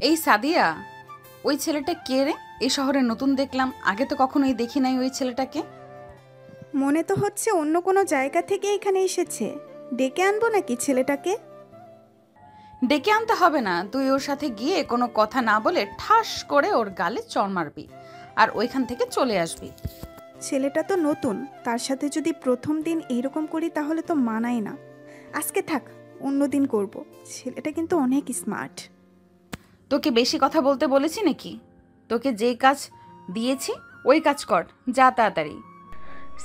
এই সাদিয়া, ওই ছেলেটা কে রে? এই শহরে নতুন দেখলাম, আগে তো কখনোই দেখি নাই ওই ছেলেটাকে। মনে তো হচ্ছে অন্য কোনো জায়গা থেকে এখানে এসেছে। ডেকে আনবো নাকি ছেলেটাকে? ডেকে আনতে হবে না, তুই ওর সাথে গিয়ে কোনো কথা না বলে ঠাস করে ওর গালে চড় মারবি আর ওইখান থেকে চলে আসবি। ছেলেটা তো নতুন, তার সাথে যদি প্রথম দিন এইরকম করি তাহলে তো মানায় না। আজকে থাক, অন্য দিন করব। ছেলেটা কিন্তু অনেক স্মার্ট। তোকে বেশি কথা বলতে বলেছি নাকি? তোকে যেই কাজ দিয়েছি ওই কাজ কর, যা তাড়াতাড়ি।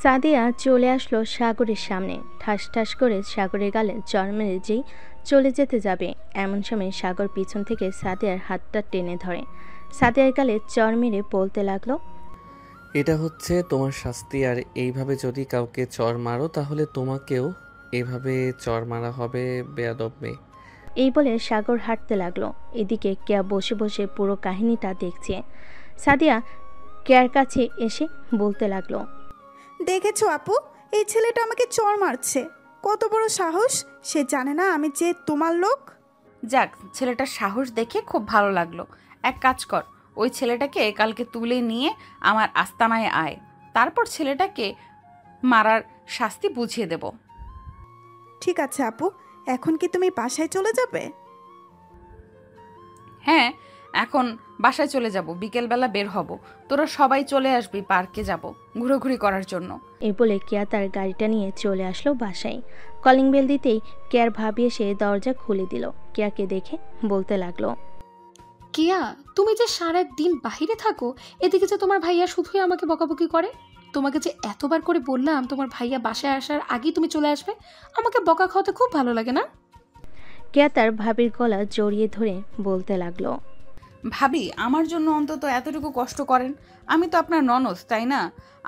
সাদিয়া চলে আসলো সাগরের সামনে, ঠাস ঠাস করে সাগরের গালে চড় মেরে যেই চলে যেতে যাবে, এমন সময় সাগর পিছন থেকে সাদিয়ার হাতটা টেনে ধরে। সাদিয়ার গালে চড় মেরে বলতে লাগলো, এটা হচ্ছে তোমার শাস্তি, আর এইভাবে যদি কাউকে চড় মারো তাহলে তোমাকেও এভাবে চড় মারা হবে, বেয়াদব মেয়ে। এই বলে সাগর হাঁটতে লাগলো। এদিকে কেয়া বসে বসে পুরো কাহিনীটা দেখছে। সাদিয়া কেয়ার কাছে এসে বলতে লাগলো, দেখেছো আপু, এই ছেলেটা আমাকে চড় মারছে। কত বড় সাহস! সে জানে না আমি যে তোমার লোক। যাক, ছেলেটার সাহস দেখে খুব ভালো লাগলো। এক কাজ কর, ওই ছেলেটাকে কালকে তুলে নিয়ে আমার আস্তানায় আয়, তারপর ছেলেটাকে মারার শাস্তি বুঝিয়ে দেব। ঠিক আছে আপু, এখন কি তুমি বাসায় চলে যাবে? হ্যাঁ, এখন বাসায় চলে যাব, বিকেলবেলা বের হব। তোরা সবাই চলে আসবি, পার্কে যাব ঘোরাঘুরি করার জন্য। এই বলে কেয়া তার গাড়িটা নিয়ে চলে আসলো বাসায়। কলিং বেল দিতেই কেয়ার ভাবি এসে দরজা খুলে দিল। কেয়াকে দেখে বলতে লাগলো, কিয়া, তুমি যে সারা দিন বাহিরে থাকো, এদিকে যে তোমার ভাইয়া শুধুই আমাকে বকাবকি করে। তোমাকে যে এতবার করে বললাম তোমার ভাইয়া বাসায় আসার আগেই তুমি চলে আসবে, আমাকে বকা খাওয়াতে খুব ভালো লাগে না? কেয়া তার ভাবির গলা জড়িয়ে ধরে বলতে লাগলো, ভাবি, আমার জন্য অন্তত এতটুকু কষ্ট করেন। আমি তো আপনার ননদ, তাই না?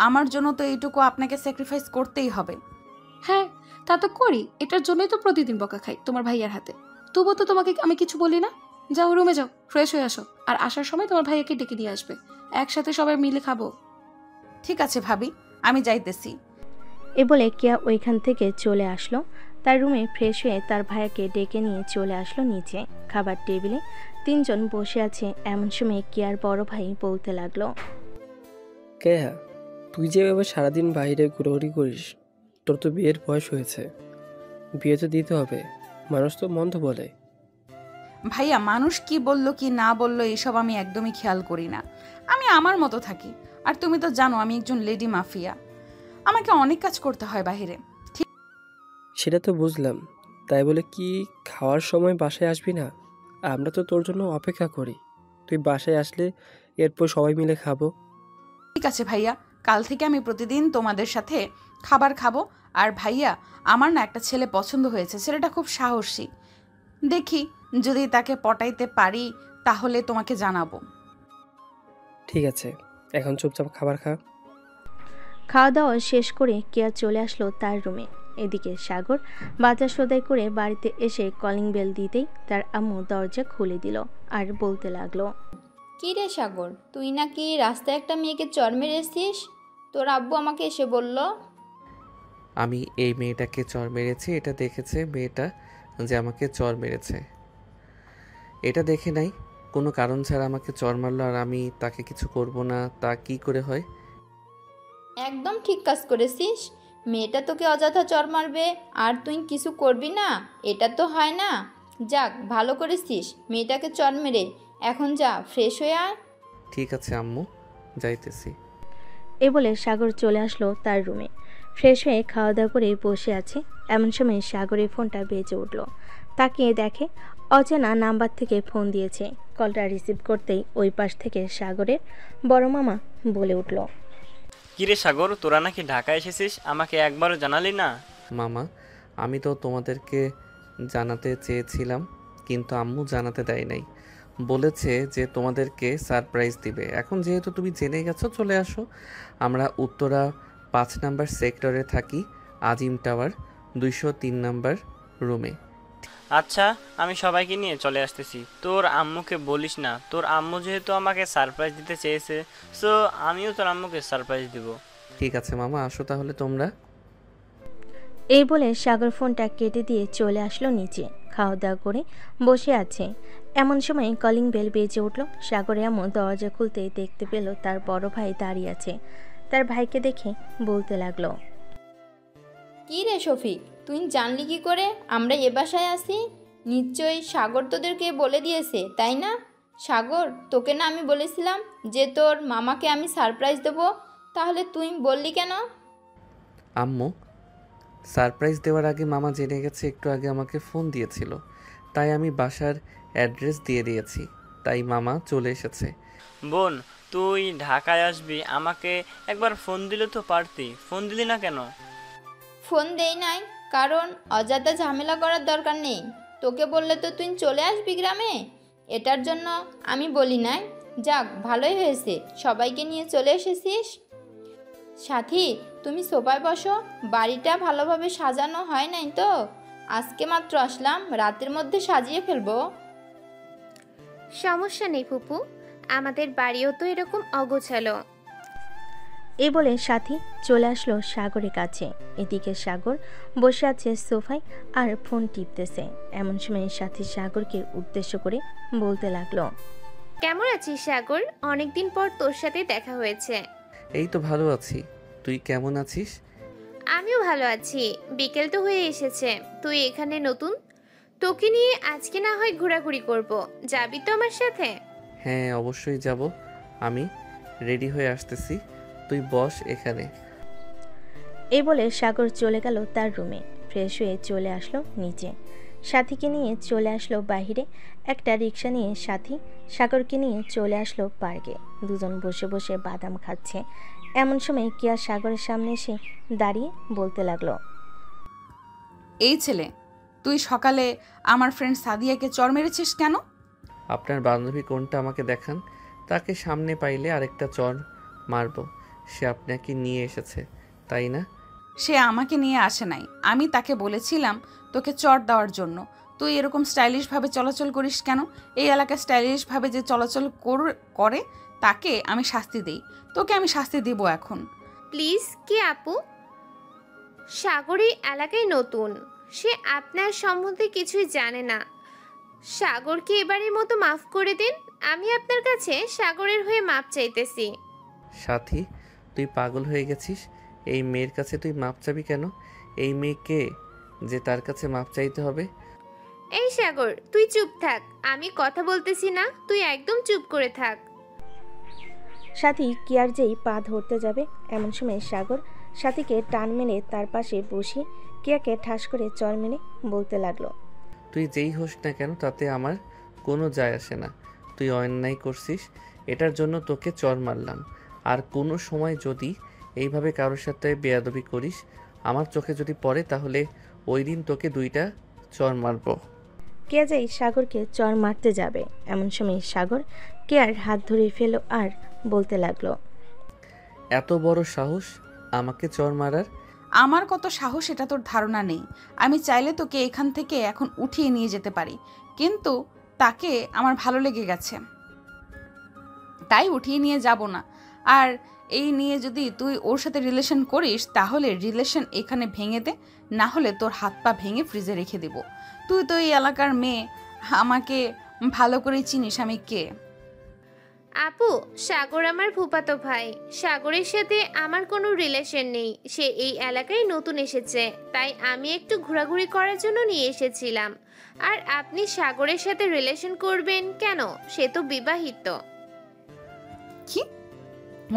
আমার জন্য তো এইটুকু আপনাকে স্যাক্রিফাইস করতেই হবে। হ্যাঁ, তা তো করি, এটার জন্যই তো প্রতিদিন বকা খাই তোমার ভাইয়ার হাতে। তবুও তো তোমাকে আমি কিছু বলি না। যাও রুমে যাও, ফ্রেশ হয়ে আসো, আর আসার সময় তোমার ভাইয়াকে ডেকে দিয়ে আসবে, একসাথে সবাই মিলে খাবো। ঠিক আছে ভাবি, আমি যাইতেছি। এ বলে কেয়া ওইখান থেকে চলে আসলো। তার রুমে ফ্রেশ হয়ে তার ভাইয়াকে ডেকে নিয়ে চলে আসলো নিচে। খাবার টেবিলে তিনজন বসে আছে, এমন সময় কেয়ার বড় ভাই বলতে লাগলো, কেয়া, তুই যেভাবে সারাদিন বাইরে ঘোরাঘুরি করিস, তোর তো বিয়ের বয়স হয়েছে, বিয়ে তো দিতে হবে। মানুষ তো মন্দ বলে। ভাইয়া, মানুষ কি বললো কি না বললো এসব আমি একদমই খেয়াল করি না। আমি আমার মতো থাকি। আর তুমি তো জানো আমি একজন লেডি মাফিয়া, আমাকে অনেক কাজ করতে হয় বাহিরে। সেটা তো বুঝলাম, তাই বলে কি খাওয়ার সময় বাসায় আসবি না? আমরা তো তোর জন্য অপেক্ষা করি। তুই বাসায় আসলে এরপর সবাই মিলে খাবো। ঠিক আছে ভাইয়া, কাল থেকে আমি প্রতিদিন তোমাদের সাথে খাবার খাবো। আর ভাইয়া, আমার না একটা ছেলে পছন্দ হয়েছে, ছেলেটা খুব সাহসী। দেখি যদি তাকে পটাইতে পারি তাহলে তোমাকে জানাবো। ঠিক আছে, এখন চুপচাপ খাবার খা। খাওয়া দাওয়া শেষ করে কেয়া চলে আসলো তার রুমে। এদিকে সাগর বাজার সদাই করে বাড়িতে এসে কলিং বেল দিতেই তার আম্মু দরজা খুলে দিল আর বলতে লাগলো, কী রে সাগর, তুই নাকি রাস্তায় একটা মেয়েকে চড় মেরেছিস? তোর আব্বু আমাকে এসে বলল। আমি এই মেয়েটাকে চড় মেরেছি, এটা দেখেছে মেয়েটা যে আমাকে চড় মেরেছে। এটা দেখে নাই, কোনো কারণ ছাড়া আমাকে চড় মারলো আর আমি তাকে কিছু করব না, তা কি করে হয়? একদম ঠিক কাজ করেছিস। মেয়েটা তোকে অযথা চড় মারবে আর তুই কিছু করবি না, এটা তো হয় না। যাক, ভালো করেছিস মেয়েটাকে চড় মেরে। এখন যা, ফ্রেশ হয়ে আয়। ঠিক আছে আম্মু, যাইতেছি। এ বলে সাগর চলে আসলো তার রুমে। ফ্রেশ হয়ে খাওয়া দাওয়া করে বসে আছে, এমন সময় সাগরের ফোনটা বেজে উঠল। তাকিয়ে দেখে অচেনা নাম্বার থেকে ফোন দিয়েছে। কলটা রিসিভ করতেই ওই পাশ থেকে সাগরের বড় মামা বলে উঠল, কিরে সাগর, তোরা নাকি ঢাকা এসেছিস, আমাকে একবারও জানালি না? মামা, আমি তো তোমাদেরকে জানাতে চেয়েছিলাম, কিন্তু আম্মু জানাতে দেয় নাই। বলেছে যে তোমাদেরকে সারপ্রাইজ দিবে। এখন যেহেতু তুমি জেনে গেছো, চলে আসো। আমরা উত্তরা 5 নাম্বার সেক্টরে থাকি, আজিম টাওয়ার 203 নাম্বার রুমে। আচ্ছা, আমি সবাইকে নিয়ে চলে আসতেছি। তোর আম্মুকে বলিস না, তোর আম্মু যেহেতু আমাকে সারপ্রাইজ দিতে চেয়েছে, সো আমিও তোর আম্মুকে সারপ্রাইজ দিব। ঠিক আছে মামা, আসো তাহলে তোমরা। এই বলে সাগর ফোনটা কেটে দিয়ে চলে আসলো নিচে। খাওয়া দাওয়া করে বসে আছে। এমন সময় কলিং বেল বেজে উঠল। সাগরের আম্মু দরজা খুলতেই দেখতে পেল তার বড় ভাই দাঁড়িয়ে আছে। তার ভাইকে দেখে বলতে লাগলো, কি রে শফিক, তুই জানলি কি করে আমরা এ বাসায় আসি? নিশ্চয়ই সাগর তোদেরকে বলে দিয়েছে, তাই না? সাগর, তোকে না আমি বলেছিলাম যে তোর মামাকে আমি সারপ্রাইজ দেবো, তাহলে তুই বললি কেন? আম্মু, সারপ্রাইজ দেওয়ার আগে মামা জেনে গেছে, একটু আগে আমাকে ফোন দিয়েছিল, তাই আমি বাসার অ্যাড্রেস দিয়ে দিয়েছি, তাই মামা চলে এসেছে। বোন, তুই ঢাকায় আসবি, আমাকে একবার ফোন দিলে তো পারতি, ফোন দিলি না কেন? ফোন দেই নাই কারণ অযথা ঝামেলা করার দরকার নেই। তোকে বললে তো তুই চলে আসবি গ্রামে, এটার জন্য আমি বলি নাই। যাক, ভালোই হয়েছে সবাইকে নিয়ে চলে এসেছিস। সাথী, তুমি সোফায় বসো, বাড়িটা ভালোভাবে সাজানো হয় নাই তো, আজকে মাত্র আসলাম, রাতের মধ্যে সাজিয়ে ফেলবো। সমস্যা নেই ফুপু, আমাদের বাড়িও তো এরকম অগোছালো। এই বলে সাথী চলে আসলো সাগরের কাছে। এদিকে সাগর বসে আছে সোফায় আর ফোন টিপতেছে। এমন সময় সাথী সাগরকে উদ্দেশ্য করে বলতে লাগলো, কেমন আছিস সাগর? অনেকদিন পর তোর সাথে দেখা হয়েছে। এই তো ভালো আছি, তুই কেমন আছিস? আমিও ভালো আছি। বিকেল তো হয়ে এসেছে, তুই এখানে নতুন, তোকে নিয়ে আজকে না হয় ঘোরাঘুরি করব, যাবি তো আমার সাথে? হ্যাঁ, অবশ্যই যাব, আমি রেডি হয়ে আসতেছি, তুই বস এখানে। এই বলে সাগর চলে গেল তার রুমে। ফ্রেশ হয়ে চলে আসলো নিচে। সাথীকে নিয়ে চলে আসলো বাইরে। একটা রিক্সা নিয়ে সাথী সাগরকে নিয়ে চলে আসলো পার্কে। দুজন বসে বসে বাদাম খাচ্ছে। এমন সময় কিয়া সাগরের সামনে এসে দাঁড়িয়ে বলতে লাগলো, এই ছেলে, তুই সকালে আমার ফ্রেন্ড সাদিয়াকে চর মেরেছিস কেন? আপনার বান্ধবী কোনটা আমাকে দেখান, তাকে সামনে পাইলে আরেকটা চর মারবো। সে আপনাকে নিয়ে এসেছে, তাই না? সে আমাকে নিয়ে আসে নাই, আমি তাকে বলেছিলাম তোকে চর দেওয়ার জন্য। তুই এরকম স্টাইলিশভাবে চলাচল করিস কেন? এই এলাকায় স্টাইলিশভাবে যে চলাচল করে তাকে আমি শাস্তি দিই, তোকে আমি শাস্তি দিব এখন। প্লিজ কি আপু, সাগর এই এলাকায় নতুন, সে আপনার সম্বন্ধে কিছুই জানে না। সাগরকে এবারের মতো মাফ করে দিন, আমি আপনার কাছে সাগরের হয়ে মাপ চাইতেছি। সাথী, তুই পাগল হয়ে গেছিস? এই মেয়ের কাছে তুই মাপ চাবি কেন? এই মেয়ে কে যে তার কাছে মাপ চাইতে হবে? এই সাগর, তুই চুপ থাক, আমি কথা বলতেছি না, তুই একদম চুপ করে থাক। সাথী কিয়ার যেই পা ধরতে যাবে, এমন সময় সাগর সাথীকে টান মেরে তার পাশে বসিয়ে কিয়াকে ঠাস করে চর মেরে বলতে লাগলো, তুই যেই হোস না কেন তাতে আমার কোনো যায় আসে না। তুই অন্যায় করছিস, এটার জন্য তোকে চর মারলাম। আর কোনো সময় যদি এইভাবে কারোর সাথে বেয়াদবি করিস, আমার চোখে যদি পড়ে, তাহলে ওই দিন তোকে 2টা চর মারবো। কেয়া যাই সাগরকে চর মারতে যাবে, এমন সময় সাগর কেয়ার হাত ধরে ফেল আর বলতে লাগলো, এত বড় সাহস আমাকে চর মারার? আমার কত সাহস এটা তোর ধারণা নেই। আমি চাইলে তোকে এখান থেকে এখন উঠিয়ে নিয়ে যেতে পারি, কিন্তু তাকে আমার ভালো লেগে গেছে, তাই উঠিয়ে নিয়ে যাব না। আর এই নিয়ে যদি তুই ওর সাথে রিলেশন করিস, তাহলে রিলেশন এখানে ভেঙে দে, না হলে তোর হাত পা ভেঙে ফ্রিজে রেখে দেব। তুই তো এই এলাকার মেয়ে, আমাকে ভালো করেই চিনিস আমি কে। আপু, সাগর আমার ফুফাতো ভাই, সাগরের সাথে আমার কোনো রিলেশন নেই, সে এই এলাকায় নতুন এসেছে, তাই আমি একটু ঘোরাঘুরি করার জন্য নিয়ে এসেছিলাম। আর আপনি সাগরের সাথে রিলেশন করবেন কেন? সে তো বিবাহিত। কি,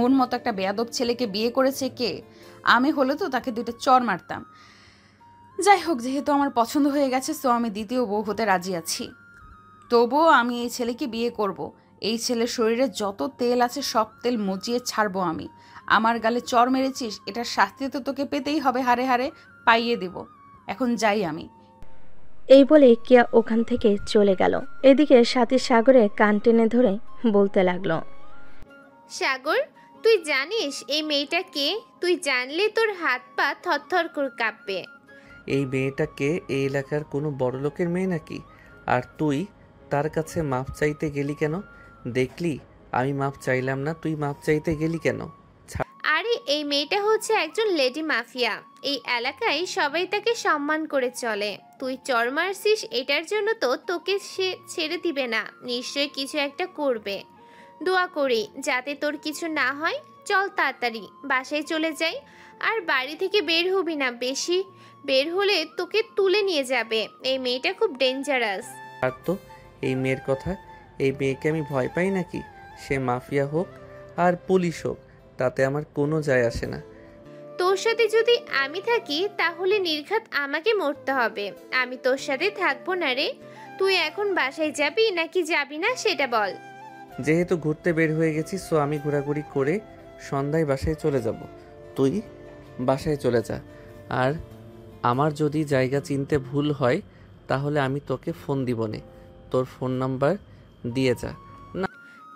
ওর মতো একটা বেয়াদব ছেলেকে বিয়ে করেছে কে? আমি হলে তো তাকে 2টা চর মারতাম। যাই হোক, যেহেতু আমার পছন্দ হয়ে গেছে, সো আমি দ্বিতীয় বউ হতে রাজি আছি। তবুও আমি এই ছেলেকে বিয়ে করব। এই ছেলের শরীরে যত তেল আছে সব তেল মুচিয়ে ছাড়বো আমি। আমার গালে চর মেরেছিস, এটার শাস্তি তো তোকে পেতেই হবে, হারে হারে পাইয়ে দেব। এখন যাই আমি। এই বলে কিয়া ওখান থেকে চলে গেল। এদিকে সাথী সাগরে কান টেনে ধরে বলতে লাগলো, সাগর, তুই জানিস এই মেয়েটা কে? তুই জানলে তোর হাত পা থরথর করে কাঁপবে। এই মেয়েটাকে এই এলাকার কোনো বড় লোকের মেয়ে নাকি? আর তুই তার কাছে মাপ চাইতে গেলি কেন? দেখলি আমি মাপ চাইলাম না, তুই মাপ চাইতে গেলি কেন? আরে এই মেয়েটা হচ্ছে একজন লেডি মাফিয়া। এই এলাকায় সবাই তাকে সম্মান করে চলে। তুই চর মারছিস এটার জন্য তো তোকে সে ছেড়ে দিবে না, নিশ্চয়ই কিছু একটা করবে। দোয়া করি যাতে তোর কিছু না হয়। চল তাড়াতাড়ি বাসায় চলে যাই, আর বাড়ি থেকে বের হবি না, বেশি বের হলে তোকে তুলে নিয়ে যাবে। এই মেয়েটা খুব ডেঞ্জারাস। আর তো এই মেয়ের কথা, এই মেয়েকে আমি ভয় পাই নাকি? সে মাফিয়া হোক আর পুলিশ হোক, তাতে আমার কোনো যায় আসে না। তোর সাথে যদি আমি থাকি তাহলে নির্ঘাত আমাকে মরতে হবে। আমি তোর সাথে থাকবো না রে। তুই এখন বাসায় যাবি নাকি যাবি না সেটা বল। যেহেতু ঘুরতে বের হয়ে গেছি, সো আমি ঘোরাঘুরি করে সন্ধ্যায় বাসায় চলে যাব। তুই বাসায় চলে যা, আর আমার যদি জায়গা চিনতে ভুল হয় তাহলে আমি তোকে ফোন দিব নে। তোর ফোন নাম্বার দিয়ে যা।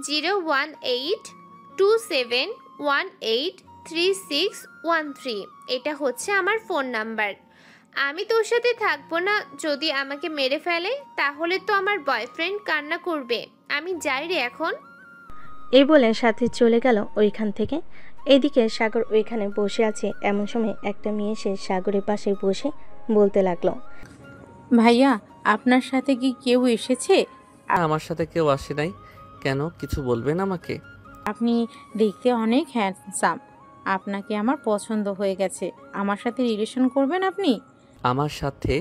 01827183613। এটা হচ্ছে আমার ফোন নাম্বার। আমি তোর সাথে থাকবো না, যদি আমাকে মেরে ফেলে তাহলে তো আমার বয়ফ্রেন্ড কান্না করবে। আমি যাই রে এখন। এই বলে সাথী চলে গেল ওইখান থেকে। এদিকে সাগর ওইখানে বসে আছে। এমন সময় একটা মেয়ে এসে সাগরের পাশে বসে বলতে লাগলো, ভাইয়া আপনার সাথে কি কেউ এসেছে? আমার সাথে কেউ আসে নাই। কেন, কিছু বলবেন আমাকে? আপনি দেখতে অনেক হ্যান্ডসাম, আপনাকে আমার পছন্দ হয়ে গেছে। আমার সাথে রিলেশন করবেন আপনি? আমার সাথে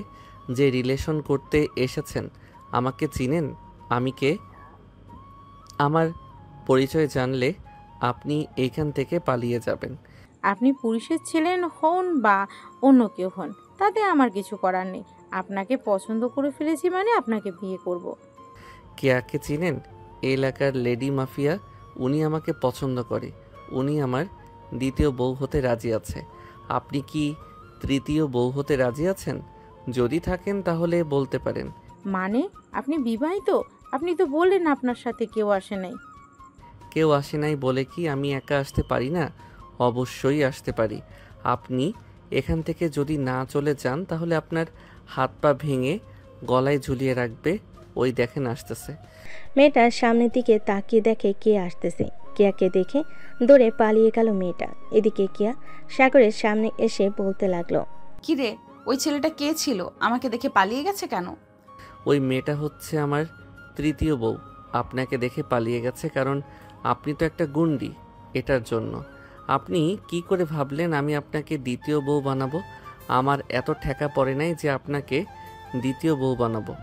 যে রিলেশন করতে এসেছেন, আমাকে চিনেন? আমি কে? আমার পরিচয় জানলে আপনি এইখান থেকে পালিয়ে যাবেন। আপনি পুলিশের ছিলেন হন বা অন্য কেউ হন, তাতে আমার কিছু করার নেই। আপনাকে পছন্দ করে ফেলেছি মানে আপনাকে বিয়ে করব। কেয়াকে চিনেন? এই এলাকার লেডি মাফিয়া। উনি আমাকে পছন্দ করে। উনি আমার দ্বিতীয় বউ হতে রাজি আছে। আপনি কি তৃতীয় বউ হতে রাজি আছেন? যদি থাকেন তাহলে বলতে পারেন। মানে আপনি বিবাহিত? আপনি তো বললেন আপনার সাথে কেউ আসে নাই। কেউ আসে নাই বলে কি আমি একা আসতে পারি না? অবশ্যই আসতে পারি। আপনি এখান থেকে যদি না চলে যান তাহলে আপনার হাত পা ভেঙে গলায় ঝুলিয়ে রাখবে। ওই দেখেন আসতেছে। মেয়েটা সামনের দিকে তাকিয়ে দেখে কে আসতেছে। কেয়াকে দেখে দৌড়ে পালিয়ে গেল মেয়েটা। এদিকে কেয়া সাগরের সামনে এসে বলতে লাগলো, কি রে, ওই ছেলেটা কে ছিল? আমাকে দেখে পালিয়ে গেছে কেন? ওই মেয়েটা হচ্ছে আমার তৃতীয় বউ। আপনাকে দেখে পালিয়ে গেছে কারণ আপনি তো একটা গুন্ডি। এটার জন্য। আপনি কি করে ভাবলেন আমি আপনাকে দ্বিতীয় বউ বানাবো? আমার এত ঠেকা পড়ে নাই যে আপনাকে দ্বিতীয় বউ বানাবো।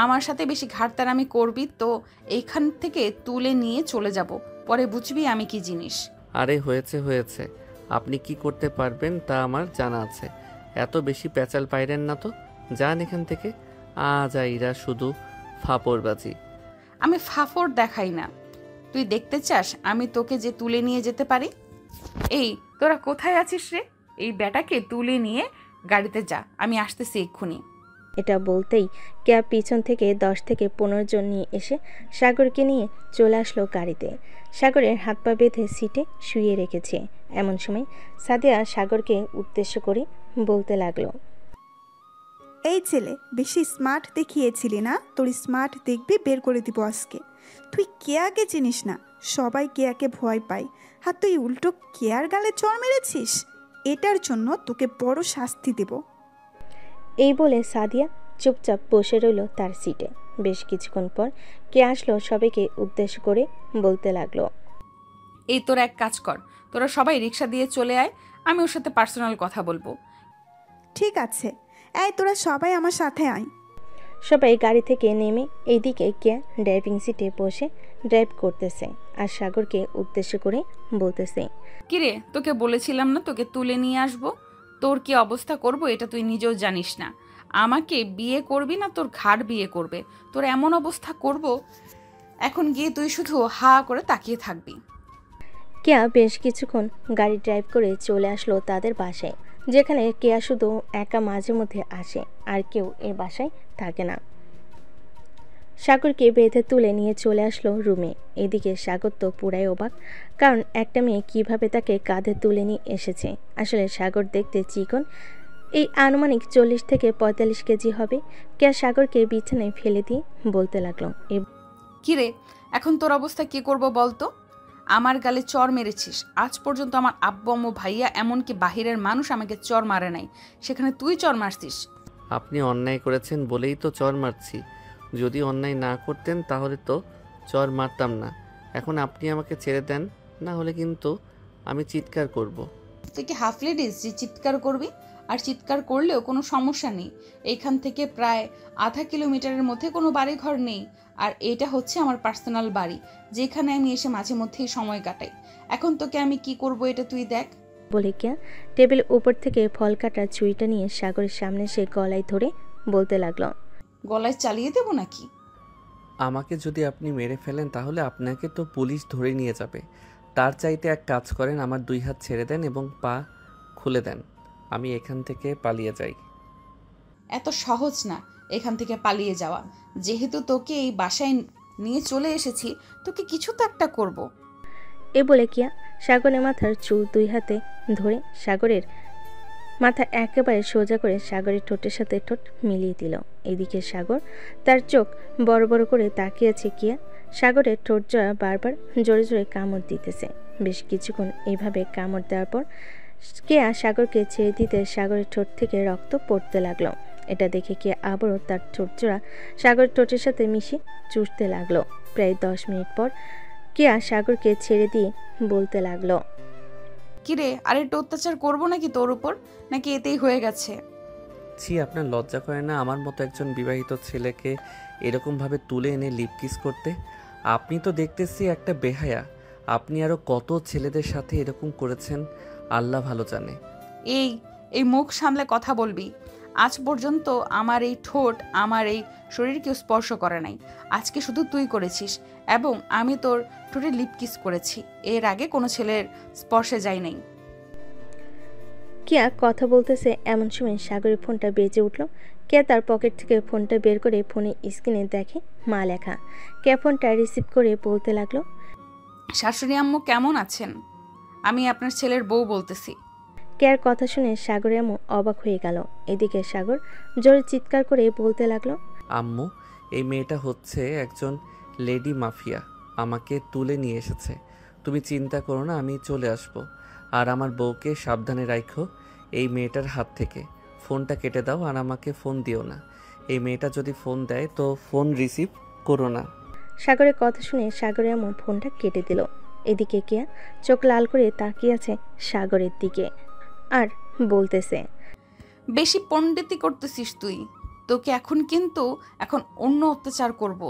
আমার সাথে বেশি ঘাটতারামি করবি তো এইখান থেকে তুলে নিয়ে চলে যাব, পরে বুঝবি আমি কি জিনিস। আরে হয়েছে হয়েছে, আপনি কি করতে পারবেন তা আমার জানা আছে। এত বেশি প্যাচাল পাইরেন না তো, যান এখান থেকে। আজাইরা শুধু ফাপড়বাজি। আমি ফাফড় দেখাই না। তুই দেখতে চাস আমি তোকে যে তুলে নিয়ে যেতে পারি? এই তোরা কোথায় আছিস রে? এই ব্যাটাকে তুলে নিয়ে গাড়িতে যা, আমি আসতেছি এক্ষুনি। এটা বলতেই কেয়া পিছন থেকে 10 থেকে 15 জন নিয়ে এসে সাগরকে নিয়ে চলে আসলো গাড়িতে। সাগরের হাত পা বেঁধে সিটে শুয়ে রেখেছে। এমন সময় সাদিয়া সাগরকে উদ্দেশ্য করে বলতে লাগলো, এই ছেলে বেশি স্মার্ট দেখিয়েছিলি না? তোর স্মার্ট দেখবি বের করে দিব আজকে। তুই কেয়াকে চিনিস না, সবাই কেয়াকে ভয় পায়, আর তুই উল্টো কেয়ার গালে চড় মেরেছিস। এটার জন্য তোকে বড় শাস্তি দেব। এই বলে সাদিয়া চুপচাপ বসে রইল তার সিটে। বেশ কিছুক্ষণ পর কে আসলো সবাইকে উদ্দেশ্য করে বলতে লাগলো, এই তোরা এক কাজ কর, তোরা সবাই রিক্সা দিয়ে চলে আয়, আমি ওর সাথে পার্সোনাল কথা বলবো। ঠিক আছে, এই তোরা সবাই আমার সাথে আয়। সবাই গাড়ি থেকে নেমে এইদিকে কেয়া ড্রাইভিং সিটে বসে ড্রাইভ করতেছে আর সাগরকে উদ্দেশ্য করে বলতেছে, কিরে, তোকে বলেছিলাম না তোকে তুলে নিয়ে আসবো? তোর কি অবস্থা করব এটা তুই নিজেও জানিস না। আমাকে বিয়ে করবি না তোর ঘাড় বিয়ে করবে। তোর এমন অবস্থা করব, এখন গিয়ে তুই শুধু হা করে তাকিয়ে থাকবি। কেয়া বেশ কিছুক্ষণ গাড়ি ড্রাইভ করে চলে আসলো তাদের বাসায়, যেখানে কেয়া শুধু একা মাঝে মধ্যে আসে, আর কেউ এ বাসায় থাকে না। সাগরকে বেঁধে তুলে নিয়ে চলে আসলো রুমে। এদিকে সাগর তো পুরাই অবাক, কারণ একটা মেয়ে কিভাবে তাকে কাঁধে তুলে নিয়ে এসেছে। আসলে সাগর দেখতে চিকন, এই আনুমানিক 40 থেকে 45 কেজি হবে। কেয়া সাগরকে বিছানায় ফেলে দিয়ে বলতে লাগলো, কিরে, এখন তোর অবস্থা কি করব বলতো? আমার গালে চর মেরেছিস। আজ পর্যন্ত আমার আব্বু আম্মু ভাইয়া এমনকি বাহিরের মানুষ আমাকে চর মারে নাই, সেখানে তুই চর মারছিস। আপনি অন্যায় করেছেন বলেই তো চর মারছি। যদি অন্যায় না করতেন তাহলে তো চর মারতাম না। এখন আপনি আমাকে ছেড়ে দেন, না হলে কিন্তু আমি চিৎকার করব। তুই কি হাফ লেডিস যে চিৎকার করবি? আর চিৎকার করলেও কোনো সমস্যা নেই। এইখান থেকে প্রায় আধা কিলোমিটারের মধ্যে কোনো বাড়ি ঘর নেই, আর এটা হচ্ছে আমার পার্সোনাল বাড়ি, যেখানে আমি এসে মাঝে মধ্যেই সময় কাটাই। এখন তোকে আমি কি করব এটা তুই দেখ। বলে কিয়া টেবিলের উপর থেকে ফল কাটার ছুরিটা নিয়ে সাগরের সামনে সে গলায় ধরে বলতে লাগলো, গলায় চালিয়ে দেবো নাকি? আমাকে যদি আপনি মেরে ফেলেন তাহলে আপনাকে তো পুলিশ ধরে নিয়ে যাবে। তার চাইতে এক কাজ করেন, আমার 2 হাত ছেড়ে দেন এবং পা খুলে দেন, আমি এখান থেকে পালিয়ে যাই। এত সহজ না এখান থেকে পালিয়ে যাওয়া। যেহেতু তোকে এই বাসায় নিয়ে চলে এসেছি, তোকে কিছু তো একটা করব। এ বলে কিয়া সাগরের মাথার চুল 2 হাতে ধরে সাগরের মাথা একেবারে সোজা করে সাগরের ঠোঁটের সাথে ঠোঁট মিলিয়ে দিল। এদিকে সাগর তার চোখ বড় বড় করে তাকিয়েছে কিয়া। সাগরের ঠোঁট জোড়া বারবার জোরে জোরে কামড় দিতেছে। বেশ কিছুক্ষণ এইভাবে কামড় দেওয়ার পর কেয়া সাগরকে ছেড়ে দিতে সাগরের ঠোঁট থেকে রক্ত পড়তে লাগলো। এটা দেখে কেয়া আবারও তার ঠোঁট জোড়া সাগরের ঠোঁটের সাথে মিশিয়ে চুষতে লাগলো। প্রায় 10 মিনিট পর কেয়া সাগরকে ছেড়ে দিয়ে বলতে লাগলো, কিরে, আর একটু অত্যাচার করবো নাকি তোর উপর, নাকি এতেই হয়ে গেছে? ছি, আপনার লজ্জা করে না আমার মতো একজন বিবাহিত ছেলেকে এরকমভাবে তুলে এনে লিপ কিস করতে? আপনি তো দেখতেছি একটা বেহায়া। আপনি আরও কত ছেলেদের সাথে এরকম করেছেন আল্লাহ ভালো জানে। এই এই মুখ সামলে কথা বলবি। আজ পর্যন্ত আমার এই ঠোঁট আমার এই শরীর কেউ স্পর্শ করে নাই। আজকে শুধু তুই করেছিস, এবং আমি তোর ঠোঁটে লিপ কিস করেছি। এর আগে কোনো ছেলের স্পর্শে যাই নাই। কিয়া কথা বলতেছে এমন সময় সাগরের ফোনটা বেজে উঠল। কেয়া তার পকেট থেকে ফোনটা বের করে ফোনে স্ক্রিনে দেখে মা লেখা। কেয়া ফোনটা রিসিভ করে বলতে লাগলো, শাশুড়ি আম্মু কেমন আছেন? আমি আপনার ছেলের বউ বলতেছি। কেয়ার কথা শুনে সাগরের আম্মু অবাক হয়ে গেল। এদিকে সাগর জোরে চিৎকার করে বলতে লাগলো, আম্মু, এই মেয়েটা হচ্ছে একজন লেডি মাফিয়া, আমাকে তুলে নিয়ে এসেছে। তুমি চিন্তা করো না, আমি চলে আসব। আর আমার বউকে সাবধানে রাখো এই মেয়েটার হাত থেকে। ফোনটা কেটে দাও আর আমাকে ফোন দিও না। এই মেয়েটা যদি ফোন দেয় তো ফোন রিসিভ করো না। সাগরের কথা শুনে সাগরের আম্মু ফোনটা কেটে দিল। এদিকে কেয়া চোখ লাল করে তাকিয়ে আছে সাগরের দিকে আর বলতেছে, বেশি পণ্ডিতি করতেছিস তুই। তোকে এখন অন্য অত্যাচার করব।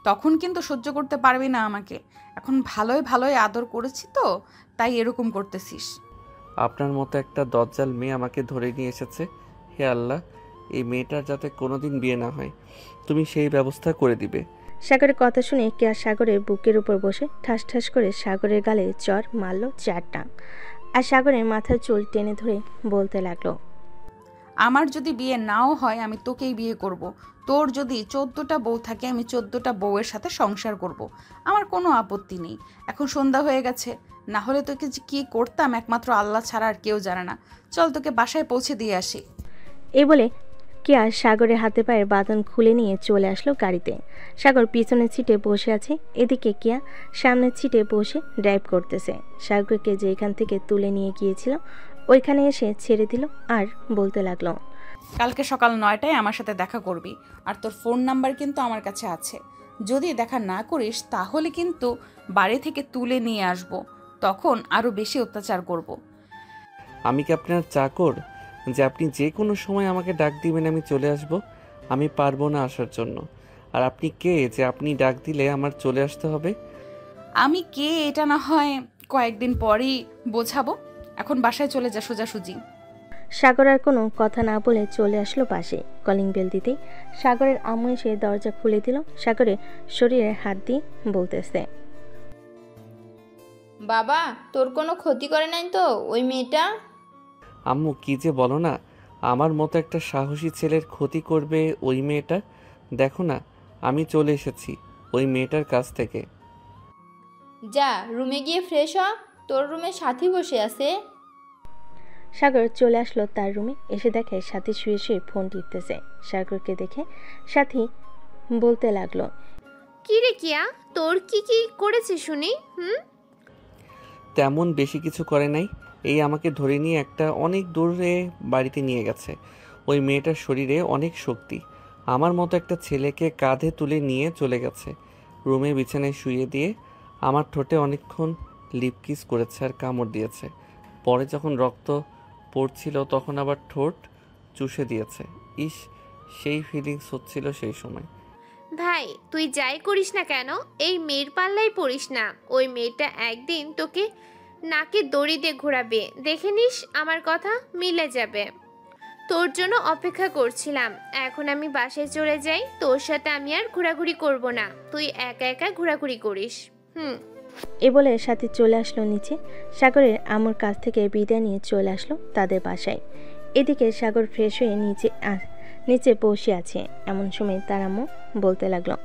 তখন কিন্তু সহ্য করতে পারবি না আমাকে। এখন ভালোই ভালোই আদর করেছি তো, তাই এরকম করতেছিস। আপনার মতো একটা দজ্জাল মেয়ে আমাকে ধরে নিয়ে এসেছে। হে আল্লাহ, এই মেয়েটার যাতে কোনোদিন বিয়ে না হয়, তুমি সেই ব্যবস্থা করে দিবে। সাগরের কথা শুনে কেয়া সাগরের বুকের উপর বসে ঠাস ঠাস করে সাগরের গালে চর মারল 4টা। আর সাগরের মাথার চুল টেনে ধরে বলতে লাগলো, আমার যদি বিয়ে নাও হয় আমি তোকেই বিয়ে করব। তোর যদি 14টা বউ থাকে আমি 14টা বউয়ের সাথে সংসার করব। আমার কোনো আপত্তি নেই। এখন সন্ধ্যা হয়ে গেছে, না হলে তোকে যে কী করতাম একমাত্র আল্লাহ ছাড়া আর কেউ জানে না। চল তোকে বাসায় পৌঁছে দিয়ে আসি। এই বলে কেয়া সাগরের হাতে পায়ের বাঁধন খুলে নিয়ে চলে আসলো গাড়িতে। সাগর পিছনের সিটে বসে আছে। এদিকে কেয়া সামনের সিটে বসে ড্রাইভ করতেছে। সাগরকে যেখান থেকে তুলে নিয়ে গিয়েছিল ওইখানে এসে ছেড়ে দিল আর বলতে লাগলো, কালকে সকাল 9টায় আমার সাথে দেখা করবি। আর তোর ফোন নাম্বার কিন্তু আমার কাছে আছে। যদি দেখা না করিস তাহলে কিন্তু বাড়ি থেকে তুলে নিয়ে আসব। তখন আরও বেশি অত্যাচার করব। আমি কি আপনার চাকর যে আপনি যে কোনো সময় আমাকে ডাক দিবেন আমি চলে আসব? আমি পারবো না আসার জন্য। আর আপনি কে যে আপনি ডাক দিলে আমার চলে আসতে হবে? আমি কে এটা না হয় কয়েকদিন পরেই বোঝাবো। এখন বাসায় চলে যা সোজাসুজি। সাগর আর কোনো কথা না বলে চলে আসলো পাশে। কলিং বেল দিতেই সাগরের আম্মু এসে দরজা খুলে দিল। সাগরের শরীরে হাত দিয়ে বলতেছে, বাবা, তোর কোনো ক্ষতি করে নাই তো ওই মেয়েটা? আম্মু কি যে বলো না, আমার মতো একটা সাহসী ছেলের ক্ষতি করবে ওই মেয়েটা? দেখো না, আমি চলে এসেছি ওই মেয়েটার কাছ থেকে। যা রুমে গিয়ে ফ্রেশ হ, তোর রুমে সাথী বসে আছে। সাগর চলে আসলো তার রুমে। এসে দেখে সাথী শুয়ে শুয়ে ফোন টিপতেছে। সাগরকে দেখে সাথী বলতে লাগলো, কি রে কিয়া, তোর কি কি করেছে শুনি? তেমন বেশি কিছু করে নাই। এই আমাকে ধরে নিয়ে একটা অনেক দূরে বাড়িতে নিয়ে গেছে। ওই মেয়েটার শরীরে অনেক শক্তি। আমার মতো একটা ছেলেকে কাঁধে তুলে নিয়ে চলে গেছে। রুমে বিছানায় শুইয়ে দিয়ে আমার ঠোঁটে অনেকক্ষণ লিপ কিস করেছে আর কামড় দিয়েছে। পরে যখন রক্ত পড়ছিল তখন আবার ঠোঁট চুষে দিয়েছে। ইস, সেই ফিলিংস হচ্ছিল সেই সময়। ভাই তুই যাই করিস না কেন এই মেয়ের পাল্লাই পড়িস না। ওই মেয়েটা একদিন তোকে নাকে দড়ি দিয়ে ঘোরাবে, দেখে নিস আমার কথা মিলে যাবে। তোর জন্য অপেক্ষা করছিলাম। এখন আমি বাসায় চলে যাই, তোর সাথে আমি আর ঘোরাঘুরি করব না, তুই একা একা ঘোরাঘুরি করিস। এ বলে সাথী চলে আসলো নিচে। সাগরের আম্মুর কাছ থেকে বিদায় নিয়ে চলে আসলো তাদের বাসায়। এদিকে সাগর ফ্রেশ হয়ে নিচে বসে আছে। এমন সময় তার আম্মু বলতে লাগলো,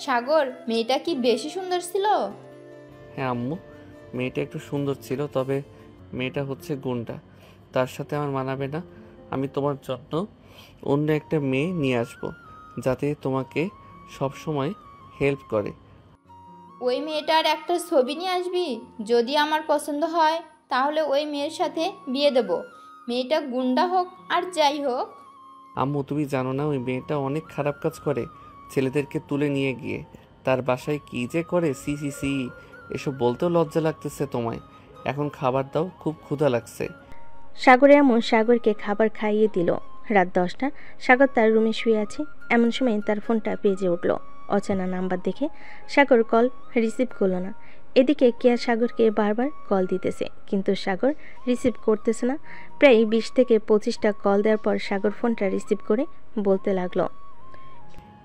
সাগর, মেয়েটা কি বেশি সুন্দর ছিল? হ্যাঁ আম্মু, মেয়েটা একটু সুন্দর ছিল, তবে মেয়েটা হচ্ছে গুন্ডা। তার সাথে আমার মানাবে না। আমি তোমার জন্য অন্য একটা মেয়ে নিয়ে আসবো, যাতে তোমাকে সব সময় হেল্প করে। ওই মেয়েটার একটা ছবি নিয়ে আসবি। যদি আমার পছন্দ হয় তাহলে ওই মেয়ের সাথে বিয়ে দেব। মেয়েটা গুন্ডা হোক আর যাই হোক। আম্মু, তুমি জানো না ওই মেয়েটা অনেক খারাপ কাজ করে, ছেলেদেরকে তুলে নিয়ে গিয়ে তার বাসায় কি যে করে। সি সি সি, এসব বলতেও লজ্জা লাগতেছে তোমায়। এখন খাবার দাও, খুব ক্ষুধা লাগছে। সাগরের আম্মু সাগরকে খাবার খাইয়ে দিল। রাত 10টা। সাগর তার রুমে শুয়ে আছে। এমন সময় তার ফোনটা বেজে উঠল। অচেনা নাম্বার দেখে সাগর কল রিসিভ করলো না। এদিকে কেয়া সাগরকে বারবার কল দিতেছে, কিন্তু সাগর রিসিভ করতেছে না। প্রায় 20 থেকে 25টা কল দেওয়ার পর সাগর ফোনটা রিসিভ করে বলতে লাগলো,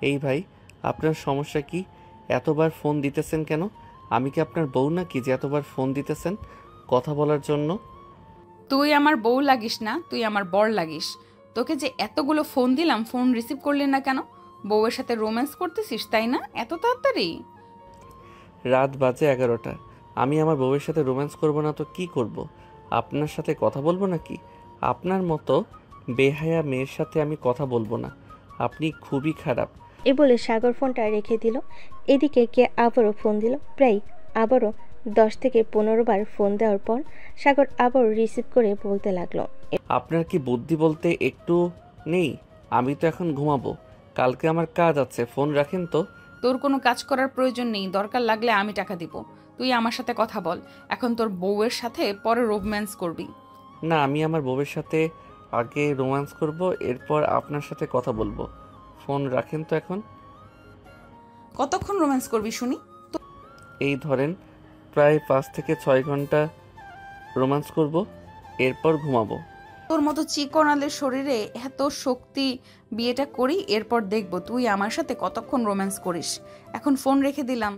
এই ভাই, আপনার সমস্যা কি? এতবার ফোন দিতেছেন কেন? আমি কি আপনার বউ নাকি যে এতবার ফোন দিতেছেন কথা বলার জন্য? তুই আমার বউ লাগিস না, তুই আমার বর লাগিস। তোকে যে এতগুলো ফোন দিলাম, ফোন রিসিভ করলি না কেন? বউয়ের সাথে রোম্যান্স করতেছিস তাই না, এত তাড়াতাড়ি? রাত বাজে 11টা। আমি আমার বউয়ের সাথে রোম্যান্স করব না তো কি করব? আপনার সাথে কথা বলবো নাকি? আপনার মতো বেহায়া মেয়ের সাথে আমি কথা বলবো না। আপনি খুবই খারাপ। এ বলে সাগর ফোনটা রেখে দিল। এদিকে কে আবারও ফোন দিল। প্রায় আবারও 10 থেকে 15 বার ফোন দেওয়ার পর সাগর আবারও রিসিভ করে বলতে লাগলো, আপনার কি বুদ্ধি বলতে একটু নেই? আমি তো এখন ঘুমাবো, কালকে আমার কাজ আছে। ফোন রাখেন তো। তোর কোনো কাজ করার প্রয়োজন নেই, দরকার লাগলে আমি টাকা দিব। তুই আমার সাথে কথা বল। এখন তোর বউয়ের সাথে পরে রোম্যান্স করবি। না, আমি আমার বউয়ের সাথে আগে রোম্যান্স করব, এরপর আপনার সাথে কথা বলবো। ফোন রাখেন তো এখন। কতক্ষণ রোম্যান্স করবি শুনি? এই ধরেন প্রায় 5 থেকে 6 ঘন্টা রোম্যান্স করব, এরপর ঘুমাবো। তোর মতো চিকনালের শরীরে এত শক্তি, বিয়েটা করি, এরপর দেখব তুই আমার সাথে কতক্ষণ রোম্যান্স করিস। এখন ফোন রেখে দিলাম।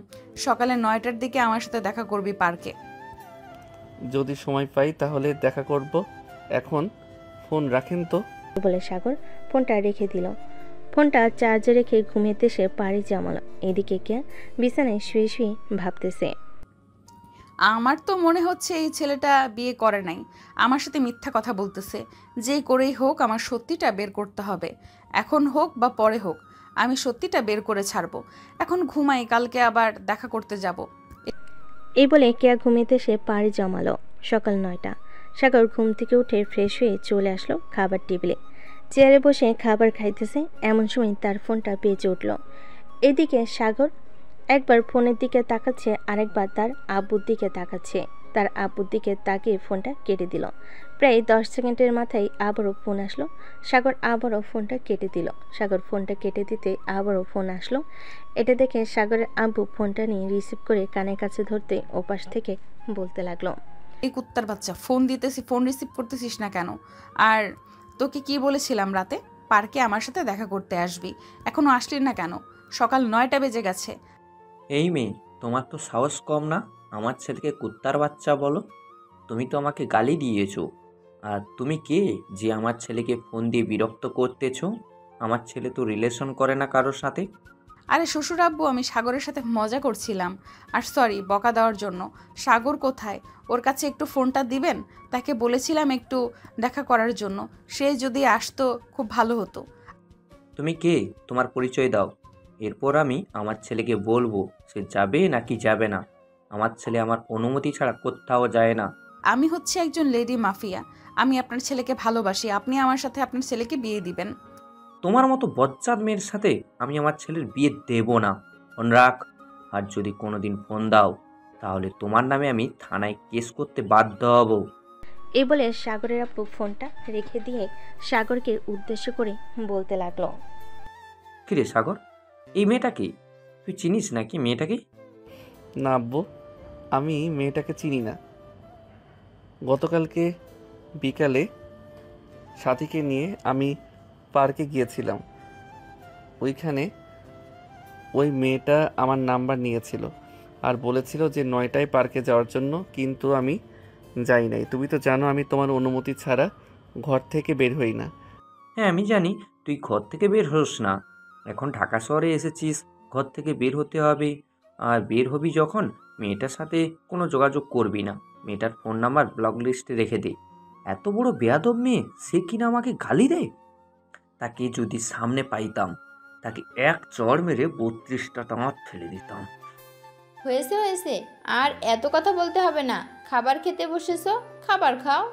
সকালে 9টার দিকে আমার সাথে দেখা করবি পার্কে। যদি সময় পাই তাহলে দেখা করব। এখন ফোন রাখেন তো। বলে সাগর ফোনটা রেখে দিল। ফোনটা চার্জে রেখে ঘুমিয়েতে সে পাড়ি জমালো। এদিকে কে বিছানায় শুয়ে শুয়ে ভাবতেছে, আমার তো মনে হচ্ছে এই ছেলেটা বিয়ে করে নাই, আমার সাথে মিথ্যা কথা বলতেছে। যেই করেই হোক আমার সত্যিটা বের করতে হবে। এখন হোক বা পরে হোক, আমি সত্যিটা বের করে ছাড়বো। এখন ঘুমাই, কালকে আবার দেখা করতে যাব। এই বলে কেয়া ঘুমিয়েতে সে পাড়ি জমালো। সকাল 9টা। সাগর ঘুম থেকে উঠে ফ্রেশ হয়ে চলে আসলো খাবার টেবিলে। চেয়ারে বসে খাবার খাইতেছে। এমন সময় তার ফোনটা বেজে উঠল। এদিকে সাগর একবার ফোনের দিকে তাকাচ্ছে, আরেকবার তার আব্বুর দিকে তাকাচ্ছে। তার আব্বুর দিকে তাকিয়ে ফোনটা কেটে দিল। প্রায় 10 সেকেন্ডের মাথায় আবারও ফোন আসলো। সাগর আবারও ফোনটা কেটে দিল। সাগর ফোনটা কেটে দিতে আবারও ফোন আসলো। এটা দেখে সাগরের আব্বু ফোনটা নিয়ে রিসিভ করে কানের কাছে ধরতে ওপাশ থেকে বলতে লাগলো, এই কুত্তার বাচ্চা, ফোন দিতেছি, ফোন রিসিভ করতেছিস না কেন? আর তোকে কি বলেছিলাম রাতে পার্কে আমার সাথে দেখা করতে আসবি, এখনো আসলি না কেন? সকাল 9টা বেজে গেছে। এই মেয়ে, তোমার তো সাহস কম না আমার ছেলেকে কুত্তার বাচ্চা বলো? তুমি তো আমাকে গালি দিয়েছো। আর তুমি কে যে আমার ছেলেকে ফোন দিয়ে বিরক্ত করতেছো? আমার ছেলে তো রিলেশন করে না কারোর সাথে। আরে শ্বশুর আব্বু, আমি সাগরের সাথে মজা করছিলাম। আর সরি বকা দেওয়ার জন্য। সাগর কোথায়? ওর কাছে একটু ফোনটা দিবেন? তাকে বলেছিলাম একটু দেখা করার জন্য। সে যদি আসতো খুব ভালো হতো। তুমি কে? তোমার পরিচয় দাও, এরপর আমি আমার ছেলেকে বলবো সে যাবে নাকি যাবে না। আমার ছেলে আমার অনুমতি ছাড়া কোথাও যায় না। আমি হচ্ছে একজন লেডি মাফিয়া। আমি আপনার ছেলেকে ভালোবাসি। আপনি আমার সাথে আপনার ছেলেকে বিয়ে দিবেন। তোমার মতো বজ্জাত মেয়ের সাথে আমি আমার ছেলের বিয়ে দেব না। ফোন রাখ। আর যদি কোনোদিন ফোন দাও তাহলে তোমার নামে আমি থানায় কেস করতে বাধ্য হব। এই বলে সাগরের আপু ফোনটা রেখে দিয়ে সাগরকে উদ্দেশ্য করে বলতে লাগলো। কিরে সাগর, এই মেয়েটা কি? তুই চিনিস নাকি মেয়েটাকে? না আব্বু, আমি মেয়েটাকে চিনি না। গতকালকে বিকালে সাথীকে নিয়ে আমি পার্কে গিয়েছিলাম। ওইখানে ওই মেয়েটা আমার নাম্বার নিয়েছিল আর বলেছিল যে 9টায় পার্কে যাওয়ার জন্য, কিন্তু আমি যাই নাই। তুমি তো জানো আমি তোমার অনুমতি ছাড়া ঘর থেকে বের হই না। হ্যাঁ আমি জানি তুই ঘর থেকে বের হোস না। এখন ঢাকা শহরে এসেছিস, ঘর থেকে বের হতে হবে। আর বের হবি যখন মেয়েটার সাথে কোনো যোগাযোগ করবি না। মেয়েটার ফোন নাম্বার ব্লক লিস্টে রেখে দে। এত বড় বেয়াদব মেয়ে, সে কিনা আমাকে গালি দেয়। তাকে যদি সামনে পাইতাম তাকে এক চড় মেরে 32টা দাঁত ফেলে দিতাম। হয়েছে হয়েছে, আর এত কথা বলতে হবে না। খাবার খেতে বসেছো, খাবার খাও।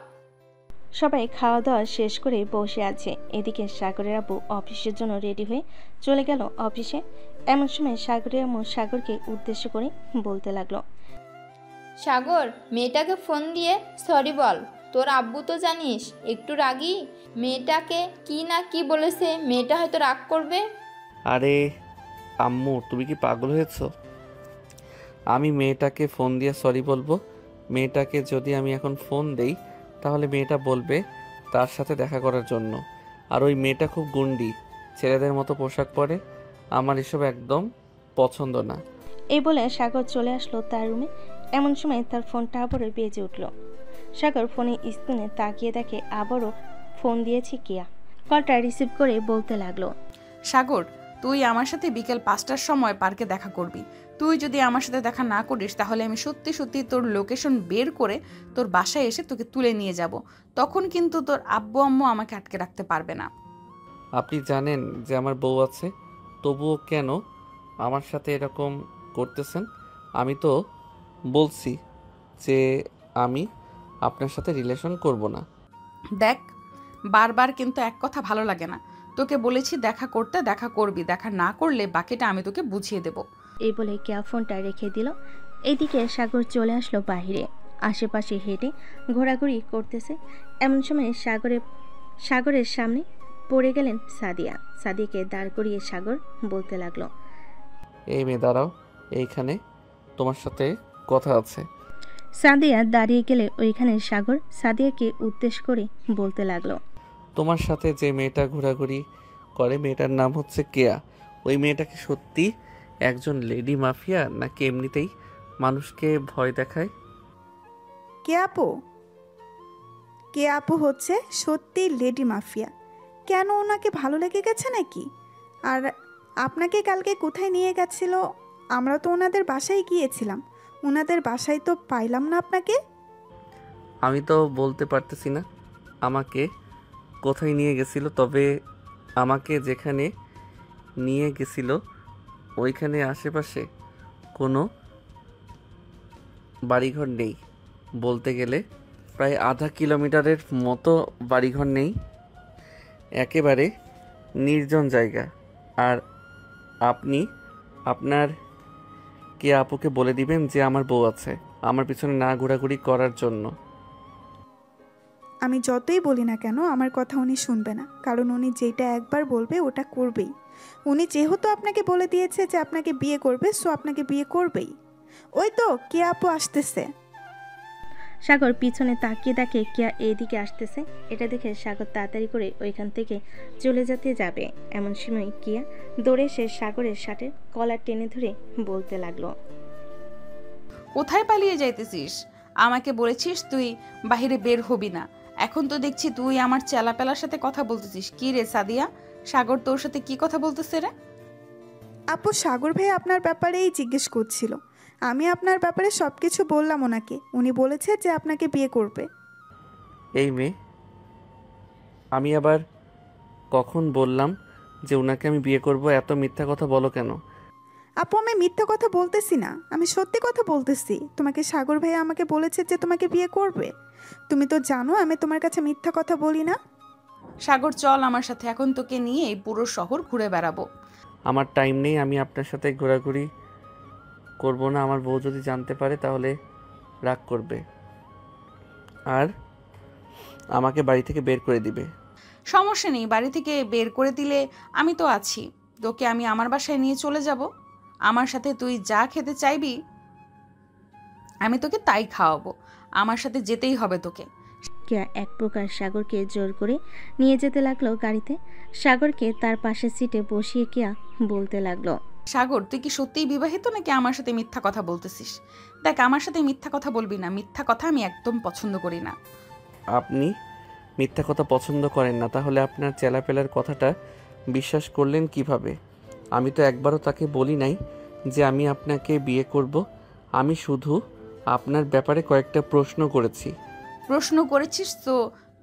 সবাই খাওয়া দাওয়া শেষ করে বসে আছে। এদিকে সাগরের আব্বু অফিসের জন্য রেডি হয়ে চলে গেল অফিসে। এমন সময় সাগরের আম্মু সাগরকে উদ্দেশ্য করে বলতে লাগলো। সাগর, মেয়েটাকে ফোন দিয়ে সরি বল। তোর আব্বু তো জানিস একটু রাগী। মেয়েটাকে কি না কি বলেছে, মেয়েটা হয়তো রাগ করবে। আরে আম্মু, তুমি কি পাগল হয়েছো? আমি মেয়েটাকে ফোন দিয়ে সরি বলবো? মেয়েটাকে যদি আমি এখন ফোন দেই তাহলে মেয়েটা বলবে তার সাথে দেখা করার জন্য। আর ওই মেয়েটা খুব গুন্ডি, ছেলেদের মতো পোশাক পরে। আমার এসব একদম পছন্দ না। এই বলে সাগর চলে আসলো তার রুমে। এমন সময় তার ফোনটা আবারও বেজে উঠল। সাগর ফোনে স্ক্রিনে তাকিয়ে দেখে আবারও ফোন দিয়েছে কেয়া। কলটা রিসিভ করে বলতে লাগলো। সাগর, তুই আমার সাথে বিকেল 5টার সময় পার্কে দেখা করবি। তুই যদি আমার সাথে দেখা না করিস তাহলে আমি সত্যি সত্যি তোর লোকেশন বের করে তোর বাসায় এসে তোকে তুলে নিয়ে যাব। তখন কিন্তু তোর আব্বু আম্মু আমাকে আটকে রাখতে পারবে না। আপনি জানেন যে আমার বউ আছে, তবুও কেন আমার সাথে এরকম করতেছেন? আমি তো বলছি যে আমি আপনার সাথে রিলেশন করব না। দেখ, বারবার কিন্তু এক কথা ভালো লাগে না। তোকে বলেছি দেখা করতে, দেখা করবি। দেখা না করলে বাকিটা আমি তোকে বুঝিয়ে দেব। এই বলে কেয়া ফোনটা রেখে দিল। এইদিকে সাগর চলে আসলো বাহিরে। আশেপাশে হেঁটে ঘোরাঘুরি করতেছে। এমন সময় সাগরের সামনে পড়ে গেলেন সাদিয়া। সাদিয়াকে দাঁড় করিয়ে সাগর বলতে লাগলো। এই মেয়ে দাঁড়াও, এইখানে তোমার সাথে কথা আছে। সাদিয়া দাঁড়িয়ে গেলে ওইখানে সাগর সাদিয়াকে উদ্দেশ্য করে বলতে লাগলো। তোমার সাথে যে মেয়েটা ঘোরাঘুরি করে, মেয়েটার নাম হচ্ছে কেয়া। ওই মেয়েটাকে সত্যি একজন লেডি মাফিয়া নাকি এমনিতেই মানুষকে ভয় দেখায়? কে আপু হচ্ছে সত্যি লেডি মাফিয়া। কেন, ওনাকে ভালো লেগে গেছে নাকি? আর আপনাকে কালকে কোথায় নিয়ে গেছিল? আমরা তো ওনাদের বাসায় গিয়েছিলাম, ওনাদের বাসায় তো পাইলাম না আপনাকে। আমি তো বলতে পারতেছি না আমাকে কোথায় নিয়ে গেছিল, তবে আমাকে যেখানে নিয়ে গেছিল ওইখানে আশেপাশে কোনো বাড়িঘর নেই। বলতে গেলে প্রায় আধা কিলোমিটারের মতো বাড়িঘর নেই, একেবারে নির্জন জায়গা। আর আপনি আপনার কে আপুকে বলে দিবেন যে আমার বউ আছে, আমার পিছনে না ঘোরাঘুরি করার জন্য। আমি যতই বলি না কেন আমার কথা উনি শুনবে না, কারণ উনি যেটা একবার বলবে ওটা করবেই। উনি যেহেতু আপনাকে বলে দিয়েছে যে আপনাকে বিয়ে করবে, সো আপনাকে বিয়ে করবেই। ওই তো কে আপু আসতেছে। সাগর পিছনে তাকিয়ে দেখে কেয়া এইদিকে আসতেছে। এটা দেখে সাগর তাড়াতাড়ি করে ওইখান থেকে চলে যেতে যাবে। এমন সময় কিয়া দৌড়ে এসে সাগরের শার্টের কলার টেনে ধরে বলতে লাগলো। কোথায় পালিয়ে যাইতেছিস? আমাকে বলেছিস তুই বাহিরে বের হবি না। এখন তো দেখছি তুই আমার চেলাপেলার সাথে কথা বলতেছিস। কি রে সাদিয়া, সাগর তোর সাথে কি কথা বলতেছে রে? আপু, সাগর ভাই আপনার ব্যাপারেই জিজ্ঞেস করছিল। আমি আপনার ব্যাপারে সব কিছু বললাম ওনাকে। উনি বলেছে যে আপনাকে বিয়ে করবে। এই মেয়ে, আমি আবার কখন বললাম যে ওনাকে আমি বিয়ে করব? এত মিথ্যা কথা বলো কেন? আপু আমি মিথ্যা কথা বলতেছি না, আমি সত্যি কথা বলতেছি। তোমাকে সাগর ভাইয়া আমাকে বলেছে যে তোমাকে বিয়ে করবে। তুমি তো জানো আমি তোমার কাছে মিথ্যা কথা বলি না। সাগর চল আমার সাথে, এখন তোকে নিয়ে এই পুরো শহর ঘুরে বেড়াবো। আমার টাইম নেই, আমি আপনার সাথে ঘোরাঘুরি করব না। আমার বউ যদি জানতে পারে তাহলে রাগ করবে আর আমাকে বাড়ি থেকে বের করে দিবে। সমস্যা নেই, বাড়ি থেকে বের করে দিলে আমি তো আছি। তোকে আমি আমার বাসায় নিয়ে চলে যাব। আমার সাথে তুই যা খেতে চাইবি আমি তোকে তাই খাওয়াবো। আমার সাথে যেতেই হবে তোকে। কেয়া এক প্রকার সাগরকে জোর করে নিয়ে যেতে লাগলো গাড়িতে। সাগরকে তার পাশের সিটে বসিয়ে কেয়া বলতে লাগলো, সাগর তুই কি সত্যিই বিবাহিত নাকি আমার সাথে মিথ্যা কথা বলতেছিস? দেখ আমার সাথে মিথ্যা কথা বলবি না, মিথ্যা কথা আমি একদম পছন্দ করি না। আপনি মিথ্যা কথা পছন্দ করেন না, তাহলে আপনার চেলাপেলার কথাটা বিশ্বাস করলেন কিভাবে? আমি তো একবারও তাকে বলি নাই যে আমি আপনাকে বিয়ে করব। আমি শুধু আপনার ব্যাপারে কয়েকটা প্রশ্ন করেছি। প্রশ্ন করেছিস তো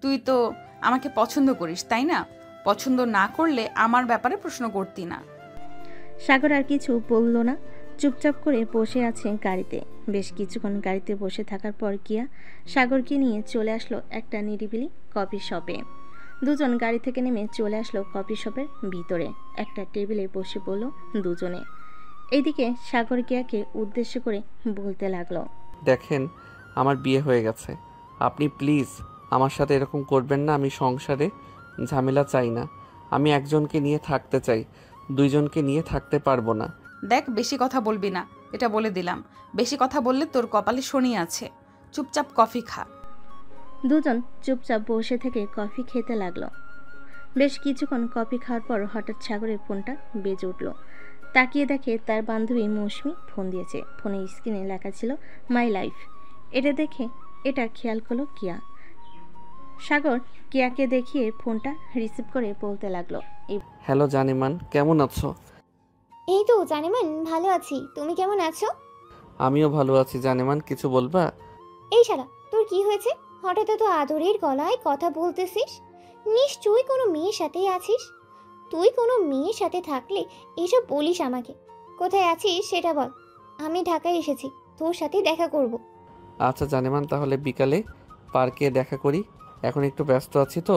তুই তো আমাকে পছন্দ করিস তাই না? পছন্দ না করলে আমার ব্যাপারে প্রশ্ন করতি না। সাগর আর কিছু বলল না, চুপচাপ করে বসে আছে গাড়িতে। বেশ কিছুক্ষণ গাড়িতে বসে থাকার পর কিয়া সাগরকে নিয়ে চলে আসলো একটা নিরিবিলি কফি শপে। দুজন গাড়ি থেকে নেমে চলে আসলো কফি শপের ভিতরে। একটা টেবিলে বসে বলল দুজনে। এইদিকে সাগর কিয়াকে উদ্দেশ্য করে বলতে লাগলো, দেখেন আমার বিয়ে হয়ে গেছে, আপনি প্লিজ আমার সাথে এরকম করবেন না। আমি সংসারে ঝামেলা চাই না। আমি একজনকে নিয়ে থাকতে চাই, দুইজনকে নিয়ে থাকতে পারবো না। দেখ বেশি কথা বলবি না, এটা বলে দিলাম। বেশি কথা বললে তোর কপালে শনি আছে। চুপচাপ কফি খা। দুজন চুপচাপ বসে থেকে কফি খেতে লাগলো। বেশ কিছুক্ষণ কফি খাওয়ার পর হঠাৎ সাগরের ফোনটা বেজে উঠল। তাকিয়ে দেখে তার বান্ধবী মৌসুমি ফোন দিয়েছে। ফোনের স্ক্রিনে লেখা ছিল মাই লাইফ। এটা খেয়াল করলো কিয়া। সাগর কিয়াকে দেখিয়ে ফোনটা রিসিভ করে বলতে লাগলো, হ্যালো জানিমান, কেমন আছো? এই তো জানিমান, ভালো আছি। তুমি কেমন আছো? আমিও ভালো আছি জানিমান, কিছু বলবা? এই শালা, তোর কি হয়েছে? হঠাৎ এত আদরের গলায় কথা বলতেছিস। নিশ্চয়ই কোনো মেয়ের সাথেই আছিস। তুই কোনো মেয়ের সাথে থাকলে এসব বলিস আমাকে। কোথায় আছিস সেটা বল। আমি ঢাকায় এসেছি, তোর সাথে দেখা করব। আচ্ছা জানিমান, তাহলে বিকালে পার্কে দেখা করি। এখন একটু ব্যস্ত আছি তো,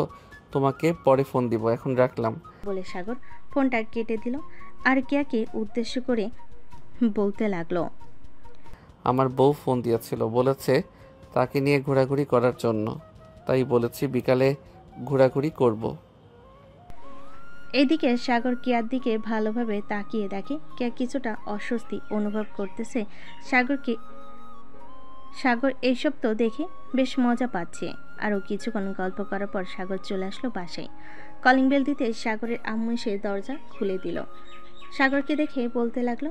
তোমাকে পরে ফোন দিব। এখন রাখলাম বলে সাগর ফোনটা কেটে দিল আর কিয়াকে উদ্দেশ্য করে বলতে লাগলো, আমার বউ ফোন দিয়েছিল, বলেছে তাকে নিয়ে ঘোরাঘুরি করার জন্য, তাই বলেছি বিকালে ঘোরাঘুরি করব। এদিকে সাগর কিয়ার দিকে ভালোভাবে তাকিয়ে দেখে কিয়া কিছুটা অস্বস্তি অনুভব করতেছে। সাগর এইসব তো দেখে বেশ মজা পাচ্ছে। আরও কিছুক্ষণ গল্প করার পর সাগর চলে আসলো বাসায়। কলিং বেল দিতে সাগরের আম্মু এসে দরজা খুলে দিল। সাগরকে দেখে বলতে লাগলো,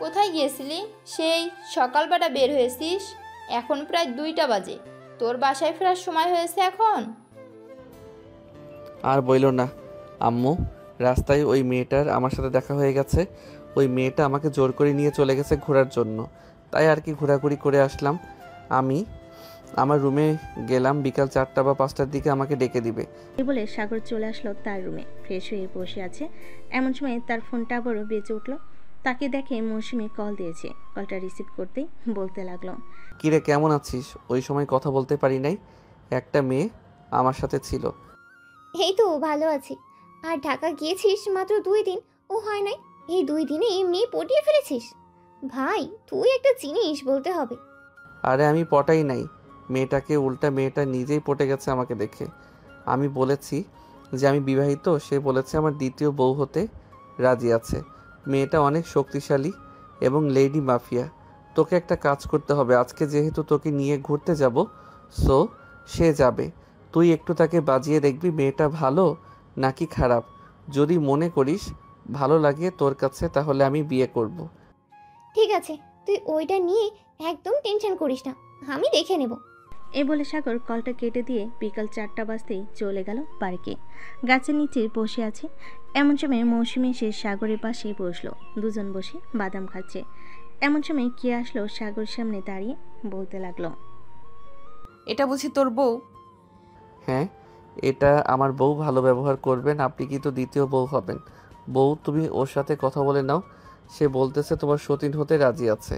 কোথায় গিয়েছিলি? সেই সকালবেলা বের হয়েছিস, এখন প্রায় 2টা বাজে। তোর বাসায় ফেরার সময় হয়েছে এখন। আর বইলো না আম্মু, রাস্তায় ওই মেয়েটার আমার সাথে দেখা হয়ে গেছে। ওই মেয়েটা আমাকে জোর করে নিয়ে চলে গেছে ঘোরার জন্য, তাই আর কি ঘোরাঘুরি করে আসলাম। আমি আমার রুমে গেলাম, বিকাল 4টা বা 5টার দিকে আমাকে ডেকে দিবে। এই বলে সাগর চলে আসলো তার রুমে। ফ্রেশ হয়ে বসে আছে, এমন সময় তার ফোনটা আবারও বেজে উঠলো। তাকে দেখে মৌসুমি কল দিয়েছে। কলটা রিসিভ করতেই বলতে লাগলো, কিরে কেমন আছিস? ওই সময় কথা বলতে পারি নাই, একটা মেয়ে আমার সাথে ছিল। এই তো ভালো আছি। আর ঢাকা গিয়েছিস মাত্র 2 দিন, ও হয় নাই? এই 2 দিনে মেয়ে পটিয়ে ফেলেছিস? ভাই তুই একটা জিনিস বলতে হবে। আরে আমি পটাই নাই মেয়েটাকে, উল্টা মেয়েটা নিজেই পটে গেছে আমাকে দেখে। আমি বলেছি যে আমি বিবাহিত, সে বলেছে আমার দ্বিতীয় বউ হতে রাজি আছে। মেয়েটা অনেক শক্তিশালী এবং লেডি মাফিয়া। তোকে একটা কাজ করতে হবে, আজকে যেহেতু তোকে নিয়ে ঘুরতে যাব, সো সে যাবে। তুই একটু তাকে বাজিয়ে দেখবি মেয়েটা ভালো নাকি খারাপ। যদি মনে করিস ভালো লাগে তোর কাছে, তাহলে আমি বিয়ে করব। ঠিক আছে, তুই ওইটা নিয়ে একদম টেনশন করিস না, আমি দেখে নেব। এই বলে সাগর কলটা কেটে দিয়ে বিকাল 4টা বাজতেই চলে গেল পার্কে। গাছের নিচে বসে আছে। এমন সময় মৌসুমি এসে সাগরের পাশে বসলো। দুজন বসে বাদাম খাচ্ছে। এমন সময় কে আসলো সাগরের সামনে দাঁড়িয়ে বলতে লাগলো, এটা বুঝি তোর বউ? হ্যাঁ, এটা আমার বউ। ভালো ব্যবহার করবেন, আপনি কিন্তু দ্বিতীয় বউ হবেন। বউ তুমি ওর সাথে কথা বলে নাও, সে বলতেছে তোমার সতীন হতে রাজি আছে।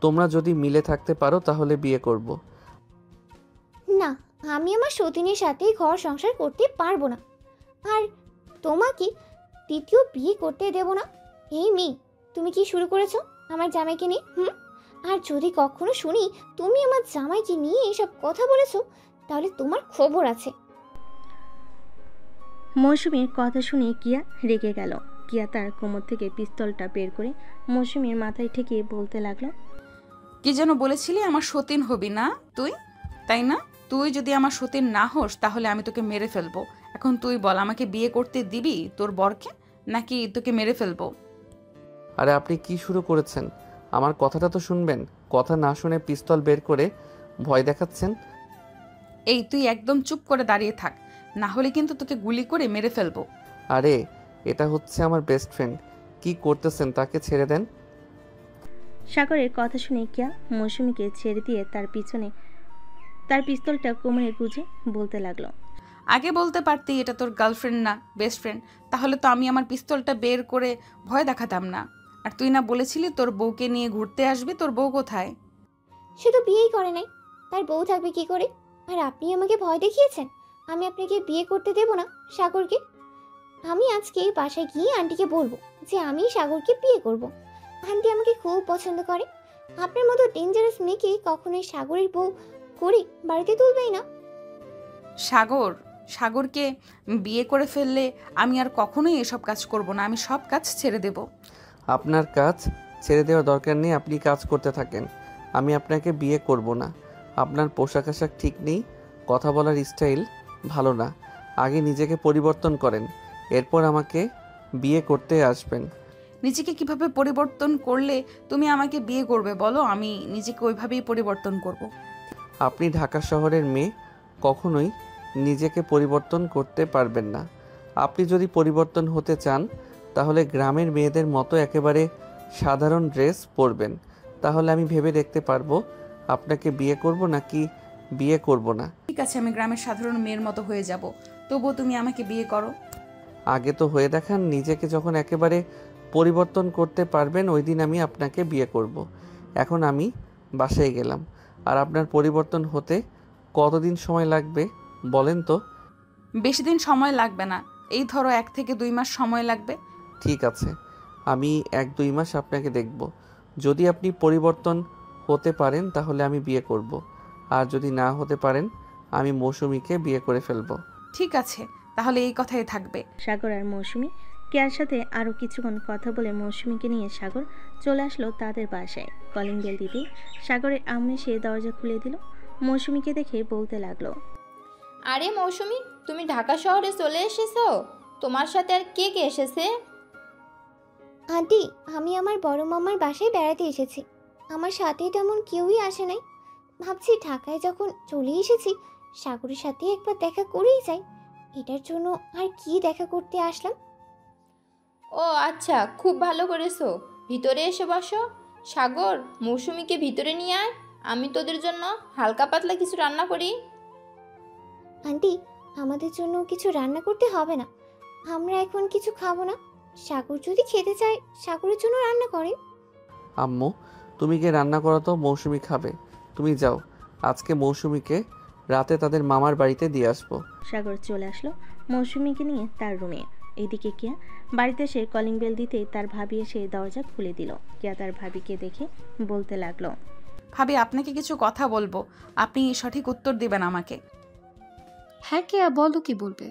তোমরা যদি মিলে থাকতে পারো তাহলে বিয়ে করব। না, আমি আমার সতীনের সাথেই ঘর সংসার করতে পারবো না, আর তোমাকে দ্বিতীয় বিয়ে করতে দেব না। এই মেয়ে, তুমি কি শুরু করেছো আমার জামাইকে নিয়ে? আর যদি কখনো শুনি তুমি আমার জামাইকে নিয়ে এসব কথা বলেছো, তাহলে তোমার খবর আছে। মৌসুমীর কথা শুনে কিয়া রেগে গেল। কিয়া তার কোমর থেকে পিস্তলটা বের করে মৌসুমীর মাথায় ঠেকিয়ে বলতে লাগলো, কি যেন বলেছিলি আমার সতীন হবি না তুই, তাই না? তুই যদি আমার সতীন না হোস তাহলে আমি তোকে মেরে ফেলবো। এখন তুই বল, আমাকে বিয়ে করতে দিবি তোর বরকে, নাকি তোকে মেরে ফেলবো? আরে আপনি কি শুরু করেছেন? আমার কথাটা তো শুনবেন। কথা না শুনে পিস্তল বের করে ভয় দেখাচ্ছেন। এই তুই একদম চুপ করে দাঁড়িয়ে থাক, না হলে কিন্তু তোকে গুলি করে মেরে ফেলবো। আরে এটা হচ্ছে আমার বেস্ট ফ্রেন্ড, কি করতেছেন? তাকে ছেড়ে দেন। সাগরের কথা শুনে কিয়া মৌসুমীকে ছেড়ে দিয়ে তার পিছনে তার পিস্তলটা কোমরে গুজে বলতে লাগলো, আগে বলতে পারতি এটা তোর গার্লফ্রেন্ড না বেস্ট ফ্রেন্ড, তাহলে তো আমি আমার পিস্তলটা বের করে ভয় দেখাতাম না। আর তুই না বলেছিলি তোর বউকে নিয়ে ঘুরতে আসবি, তোর বউ কোথায়? সে তো বিয়েই করে নাই, তার বউ থাকবে কি করে? আর আপনি আমাকে ভয় দেখিয়েছেন। আমি আপনাকে বিয়ে করতে দেব না সাগরকে। আমি আজকে বাসায় গিয়ে আন্টিকে বলবো যে আমি সাগরকে বিয়ে করব। আন্টি আমাকে খুব পছন্দ করে। আপনার মতো ডেঞ্জারাস মেয়েকে কখনোই সাগরের বউ করে বাড়িতে তুলবেই না। সাগরকে বিয়ে করে ফেললে আমি আর কখনোই এসব কাজ করব না, আমি সব কাজ ছেড়ে দেব। আপনার কাজ ছেড়ে দেওয়ার দরকার নেই, আপনি কাজ করতে থাকেন। আমি আপনাকে বিয়ে করব না। আপনার পোশাক আশাক ঠিক নেই, কথা বলার স্টাইল ভালো না। আগে নিজেকে পরিবর্তন করেন, এরপর আমাকে বিয়ে করতে আসবেন। নিজেকে কিভাবে পরিবর্তন করলে তুমি আমাকে বিয়ে করবে বলো? আমি নিজেকে ওইভাবেই পরিবর্তন করব। আপনি ঢাকা শহরের মেয়ে, কখনোই নিজেকে পরিবর্তন করতে পারবেন না। আপনি যদি পরিবর্তন হতে চান তাহলে গ্রামের মেয়েদের মতো একেবারে সাধারণ ড্রেস পরবেন, তাহলে আমি ভেবে দেখতে পারবো আপনাকে বিয়ে করব নাকি বিয়ে করব না। ঠিক আছে, আমি গ্রামের সাধারণ মেয়ের মতো হয়ে যাব, তবুও তুমি আমাকে বিয়ে করো। আগে তো হয়ে দেখান। নিজেকে যখন একেবারে পরিবর্তন করতে পারবেন ওই দিন আমি আপনাকে বিয়ে করব। এখন আমি বাসায় গেলাম। আর আপনার পরিবর্তন হতে কতদিন সময় লাগবে বলেন তো? বেশি দিন সময় লাগবে না, এই ধরো 1 থেকে 2 মাস সময় লাগবে। ঠিক আছে, আমি 1-2 মাস আপনাকে দেখব। যদি আপনি পরিবর্তন হতে পারেন তাহলে আমি বিয়ে করব, আর যদি না হতে পারেন আমি মৌসুমীকে বিয়ে করে ফেলব। ঠিক আছে, তাহলে এই কথাই থাকবে। সাগর আর মৌসুমী কেয়ার সাথে আরও কিছুক্ষণ কথা বলে মৌসুমীকে নিয়ে সাগর চলে আসলো তাদের বাসায়। কলিং বেল দিতেই সাগরের আম্মু এসে দরজা খুলে দিল। মৌসুমীকে দেখে বলতে লাগলো, আরে মৌসুমী, তুমি ঢাকা শহরে চলে এসেছো? তোমার সাথে আর কে কে এসেছে? আন্টি, আমি আমার বড় মামার বাসায় বেড়াতে এসেছি। আমার সাথে তেমন কেউই আসে নাই। ভাবছি ঢাকায় যখন চলে এসেছি সাগরের সাথে একবার দেখা করেই যাই। এটার জন্য আর কি দেখা করতে আসলাম। ও আচ্ছা, খুব ভালো করেছো। ভিতরে এসে বসো। সাগর, মৌসুমীকে ভিতরে নিয়ে আয়, আমি তোদের জন্য হালকা পাতলা কিছু রান্না করি। আন্টি, আমাদের জন্য কিছু রান্না করতে হবে না, আমরা এখন কিছু খাবো না। সাগর যদি খেতে চায় সাগরের জন্য রান্না করেন। আম্মু, তুমি গিয়ে রান্না করো তো, মৌসুমী খাবে। তুমি যাও, আজকে মৌসুমীকে রাতে তাদের মামার বাড়িতে দিয়ে আসবো। সাগর চলে আসলো মৌসুমীকে নিয়ে তার রুমে। এইদিকে কিয়া বাড়িতে এসে কলিং বেল দিতেই তার ভাবি এসে দরজা খুলে দিল। কিয়া তার ভাবিকে দেখে বলতে লাগলো, ভাবি, আপনাকে কিছু কথা বলবো, আপনি সঠিক উত্তর দিবেন আমাকে। হ্যাঁ কে বলো, কি বলবে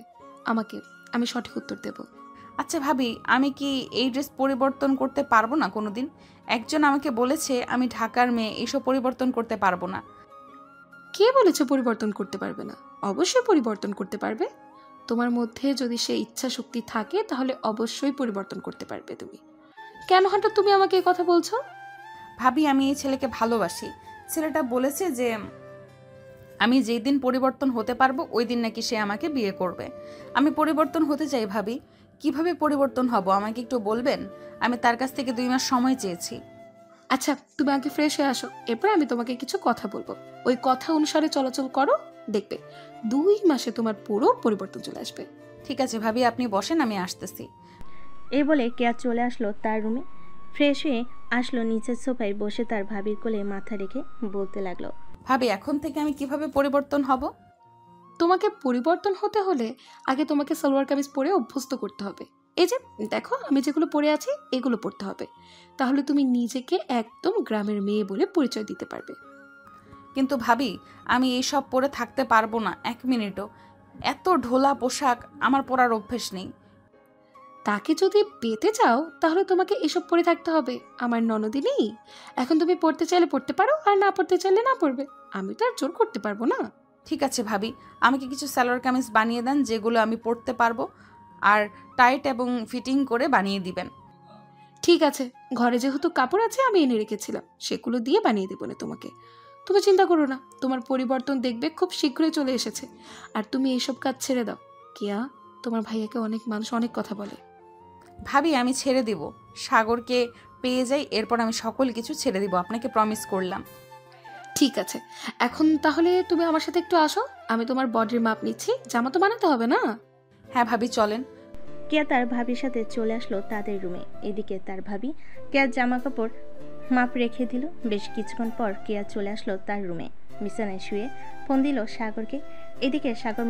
আমাকে, আমি সঠিক উত্তর দেব। আচ্ছা ভাবি, আমি কি এই ড্রেস পরিবর্তন করতে পারবো না কোনোদিন? একজন আমাকে বলেছে আমি ঢাকার মেয়ে, এইসব পরিবর্তন করতে পারবো না। কে বলেছে পরিবর্তন করতে পারবে না? অবশ্যই পরিবর্তন করতে পারবে। তোমার মধ্যে যদি সে ইচ্ছা শক্তি থাকে তাহলে অবশ্যই পরিবর্তন করতে পারবে তুমি। কেন হঠাৎ তুমি আমাকে এই কথা বলছো? ভাবি, আমি এই ছেলেকে ভালোবাসি। ছেলেটা বলেছে যে আমি যেই দিন পরিবর্তন হতে পারবো ওই দিন নাকি সে আমাকে বিয়ে করবে। আমি পরিবর্তন হতে চাই ভাবি। কিভাবে পরিবর্তন হব আমাকে একটু বলবেন? আমি তার কাছ থেকে 2 মাস সময় চেয়েছি। আচ্ছা, তুমি আগে ফ্রেশ হয়ে আসো, এরপর আমি তোমাকে কিছু কথা বলবো। ওই কথা অনুসারে চলাচল করো, দেখবে 2 মাসে তোমার পুরো পরিবর্তন চলে আসবে। ঠিক আছে ভাবি, আপনি বসেন, আমি আসতেছি। এই বলে কেয়া চলে আসলো তার রুমে। ফ্রেশ হয়ে আসলো, নিচের সোফায় বসে তার ভাবির কোলে মাথা রেখে বলতে লাগলো, ভাবি এখন থেকে আমি কিভাবে পরিবর্তন হব? তোমাকে পরিবর্তন হতে হলে আগে তোমাকে সালোয়ার কামিজ পরে অভ্যস্ত করতে হবে। এই যে দেখো আমি যেগুলো পরে আছি এগুলো পরতে হবে, তাহলে তুমি নিজেকে একদম গ্রামের মেয়ে বলে পরিচয় দিতে পারবে। কিন্তু ভাবি আমি এইসব পরে থাকতে পারবো না 1 মিনিটও। এত ঢোলা পোশাক আমার পরার অভ্যেস নেই। তাকে যদি পেতে চাও তাহলে তোমাকে এসব পরে থাকতে হবে। আমার ননদিনী, এখন তুমি পড়তে চাইলে পড়তে পারো, আর না পড়তে চাইলে না পড়বে। আমি তো আর জোর করতে পারবো না। ঠিক আছে ভাবি, আমাকে কিছু সালোয়ার কামিজ বানিয়ে দেন যেগুলো আমি পরতে পারবো, আর টাইট এবং ফিটিং করে বানিয়ে দিবেন। ঠিক আছে, ঘরে যেহেতু কাপড় আছে আমি এনে রেখেছিলাম, সেগুলো দিয়ে বানিয়ে দেবো না তোমাকে। তুমি চিন্তা করো না, তোমার পরিবর্তন দেখবে খুব শীঘ্রই চলে এসেছে। আর তুমি এইসব কাজ ছেড়ে দাও। কিয়া, তোমার ভাইয়াকে অনেক মানুষ অনেক কথা বলে। ভাবি আমি ছেড়ে দিব, সাগরকে পেয়ে যাই, এরপর আমি সকল কিছু ছেড়ে দিব, আপনাকে প্রমিস করলাম। ঠিক আছে, এখন তাহলে তুমি আমার সাথে একটু আসো, আমি তোমার বডির মাপ নিচ্ছি। জামা তো বানাতে হবে না? হ্যাঁ ভাবি চলেন। কেয়া তার ভাবির সাথে চলে আসলো তাদের রুমে। এদিকে তার ভাবি কেয়ার জামা কাপড় মাপ রেখে দিল। বেশ কিছুক্ষণ পর কেয়া চলে আসলো তার রুমে, বিছানায় শুয়ে ফোন দিল সাগরকে। এদিকে সাগর